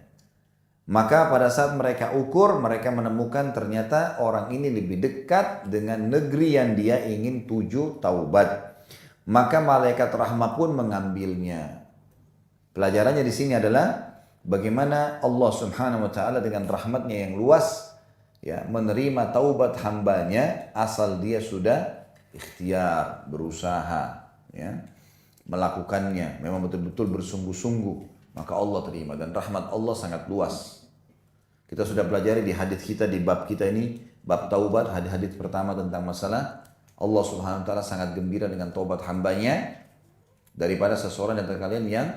[SPEAKER 1] Maka pada saat mereka ukur, mereka menemukan ternyata orang ini lebih dekat dengan negeri yang dia ingin tuju taubat. Maka malaikat rahmah pun mengambilnya. Pelajarannya di sini adalah bagaimana Allah Subhanahu wa taala dengan rahmatnya yang luas ya menerima taubat hambanya asal dia sudah ikhtiar, berusaha ya melakukannya, memang betul-betul bersungguh-sungguh, maka Allah terima. Dan rahmat Allah sangat luas. Kita sudah pelajari di hadis kita, di bab kita ini, bab taubat, hadis pertama tentang masalah Allah Subhanahu wa taala sangat gembira dengan taubat hambanya daripada seseorang dari kalian yang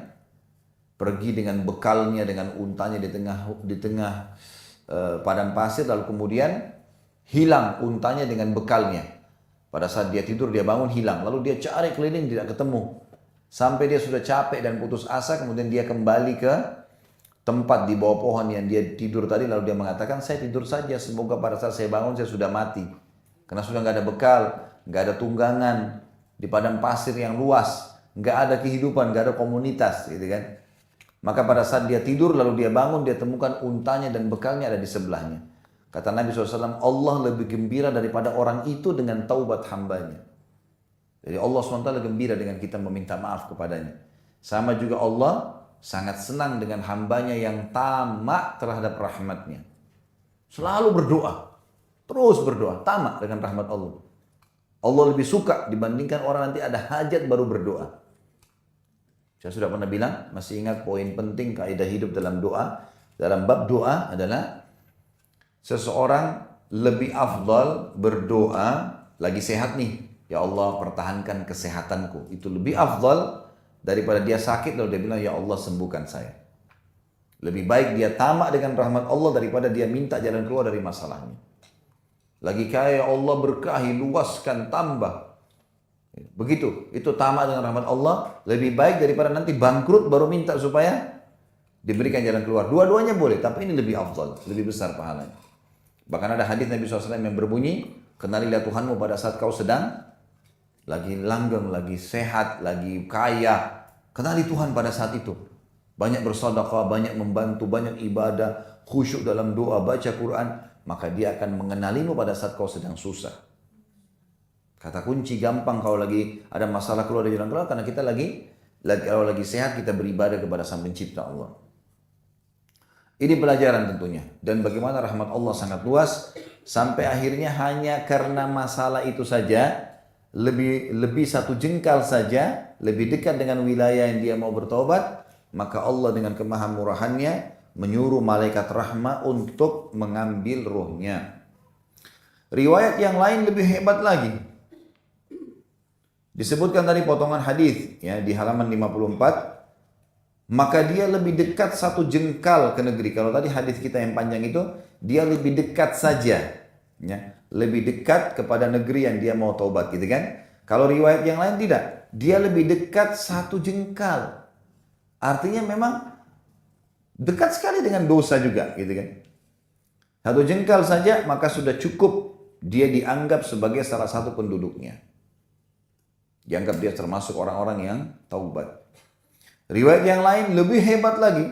[SPEAKER 1] pergi dengan bekalnya, dengan untanya di tengah padang pasir, lalu kemudian hilang untanya dengan bekalnya. Pada saat dia tidur, dia bangun hilang, lalu dia cari keliling tidak ketemu, sampai dia sudah capek dan putus asa. Kemudian dia kembali ke tempat di bawah pohon yang dia tidur tadi, lalu dia mengatakan, saya tidur saja, semoga pada saat saya bangun saya sudah mati, karena sudah nggak ada bekal, nggak ada tunggangan di padang pasir yang luas, nggak ada kehidupan, nggak ada komunitas, gitu kan. Maka pada saat dia tidur lalu dia bangun, dia temukan untanya dan bekalnya ada di sebelahnya. Kata Nabi SAW, Allah lebih gembira daripada orang itu dengan taubat hambanya. Jadi Allah SWT gembira dengan kita meminta maaf kepadanya. Sama juga Allah sangat senang dengan hambanya yang tamak terhadap rahmatnya. Selalu berdoa, terus berdoa, tamak dengan rahmat Allah. Allah lebih suka dibandingkan orang nanti ada hajat baru berdoa. Saya sudah pernah bilang, masih ingat poin penting kaidah hidup dalam doa. Dalam bab doa adalah seseorang lebih afdal berdoa lagi sehat nih. Ya Allah pertahankan kesehatanku. Itu lebih afdal daripada dia sakit lalu dia bilang ya Allah sembuhkan saya. Lebih baik dia tamak dengan rahmat Allah daripada dia minta jalan keluar dari masalahnya. Lagi kaya ya Allah berkahi, luaskan, tambah. Begitu, itu tamak dengan rahmat Allah lebih baik daripada nanti bangkrut baru minta supaya diberikan jalan keluar. Dua-duanya boleh, tapi ini lebih afdal, lebih besar pahalanya. Bahkan ada hadis Nabi SAW yang berbunyi, kenalilah Tuhanmu pada saat kau sedang lagi langgeng, lagi sehat, lagi kaya. Kenali Tuhan pada saat itu. Banyak bersedekah, banyak membantu, banyak ibadah, khusyuk dalam doa, baca Quran, maka dia akan mengenalimu pada saat kau sedang susah. Kata kunci gampang kalau lagi ada masalah keluar dari jalan keluar, karena kita kalau lagi sehat kita beribadah kepada Sang Pencipta Allah. Ini pelajaran tentunya, dan bagaimana rahmat Allah sangat luas sampai akhirnya hanya karena masalah itu saja lebih satu jengkal saja lebih dekat dengan wilayah yang dia mau bertobat, maka Allah dengan kemahamurahannya menyuruh malaikat rahmah untuk mengambil ruhnya. Riwayat yang lain lebih hebat lagi. Disebutkan tadi potongan hadis ya di halaman 54, maka dia lebih dekat satu jengkal ke negeri. Kalau tadi hadis kita yang panjang itu, dia lebih dekat saja ya, lebih dekat kepada negeri yang dia mau taubat gitu kan. Kalau riwayat yang lain tidak, dia lebih dekat satu jengkal. Artinya memang dekat sekali dengan dosa juga gitu kan. Satu jengkal saja maka sudah cukup dia dianggap sebagai salah satu penduduknya. Dianggap dia termasuk orang-orang yang taubat. Riwayat yang lain lebih hebat lagi.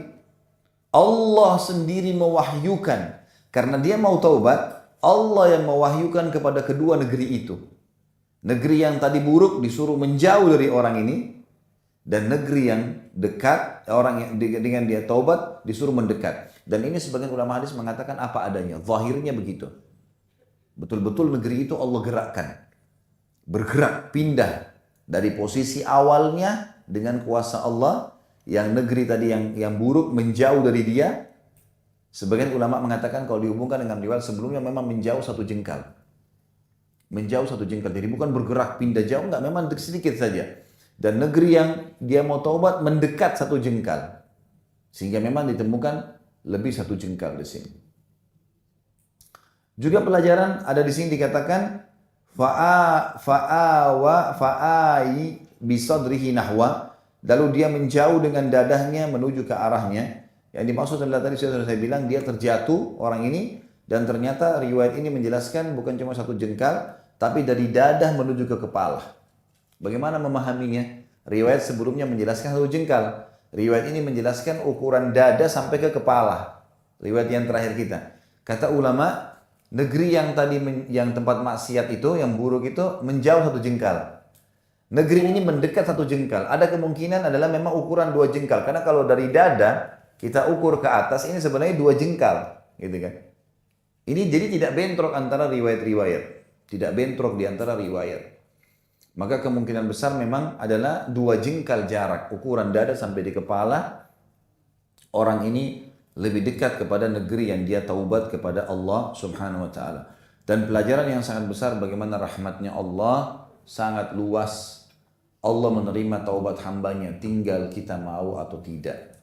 [SPEAKER 1] Allah sendiri mewahyukan. Karena dia mau taubat, Allah yang mewahyukan kepada kedua negeri itu. Negeri yang tadi buruk disuruh menjauh dari orang ini. Dan negeri yang dekat, orang yang dengan dia taubat disuruh mendekat. Dan ini sebagian ulama hadis mengatakan apa adanya. Zahirnya begitu. Betul-betul negeri itu Allah gerakkan. Bergerak, pindah. Dari posisi awalnya dengan kuasa Allah, yang negeri tadi yang buruk menjauh dari dia. Sebagian ulama mengatakan kalau dihubungkan dengan riwayat sebelumnya memang menjauh satu jengkal. Menjauh satu jengkal, jadi bukan bergerak pindah jauh, enggak, memang sedikit saja. Dan negeri yang dia mau taubat mendekat satu jengkal. Sehingga memang ditemukan lebih satu jengkal di sini. Juga pelajaran ada di sini dikatakan fa'ai bisadrihi nahwa, lalu dia menjauh dengan dadahnya menuju ke arahnya. Yang dimaksud adalah tadi sudah saya bilang dia terjatuh orang ini, dan ternyata riwayat ini menjelaskan bukan cuma satu jengkal, tapi dari dada menuju ke kepala. Bagaimana memahaminya? Riwayat sebelumnya menjelaskan 1 jengkal. Riwayat ini menjelaskan ukuran dada sampai ke kepala. Riwayat yang terakhir kita. Kata ulama, negeri yang tadi yang tempat maksiat itu, yang buruk itu menjauh 1 jengkal. Negeri ini mendekat 1 jengkal. Ada kemungkinan adalah memang ukuran 2 jengkal. Karena kalau dari dada kita ukur ke atas ini sebenarnya 2 jengkal, gitu kan? Ini jadi tidak bentrok antara riwayat-riwayat, tidak bentrok di antara riwayat. Maka kemungkinan besar memang adalah 2 jengkal jarak ukuran dada sampai di kepala. Orang ini lebih dekat kepada negeri yang dia taubat kepada Allah Subhanahu wa taala. Dan pelajaran yang sangat besar bagaimana rahmatnya Allah sangat luas. Allah menerima taubat hambanya, tinggal kita mau atau tidak.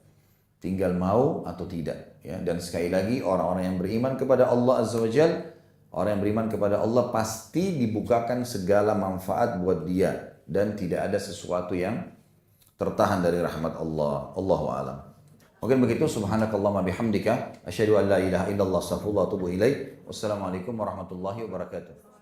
[SPEAKER 1] Tinggal mau atau tidak, ya. Dan sekali lagi orang-orang yang beriman kepada Allah Azza wa Jalla, orang yang beriman kepada Allah pasti dibukakan segala manfaat buat dia dan tidak ada sesuatu yang tertahan dari rahmat Allah. Allahu a'lam. Mungkin begitu. Subhanakallahumma bihamdika asyhadu an la ilaha illallah astaghfirullah wa atubu ilaik. Wassalamualaikum warahmatullahi wabarakatuh.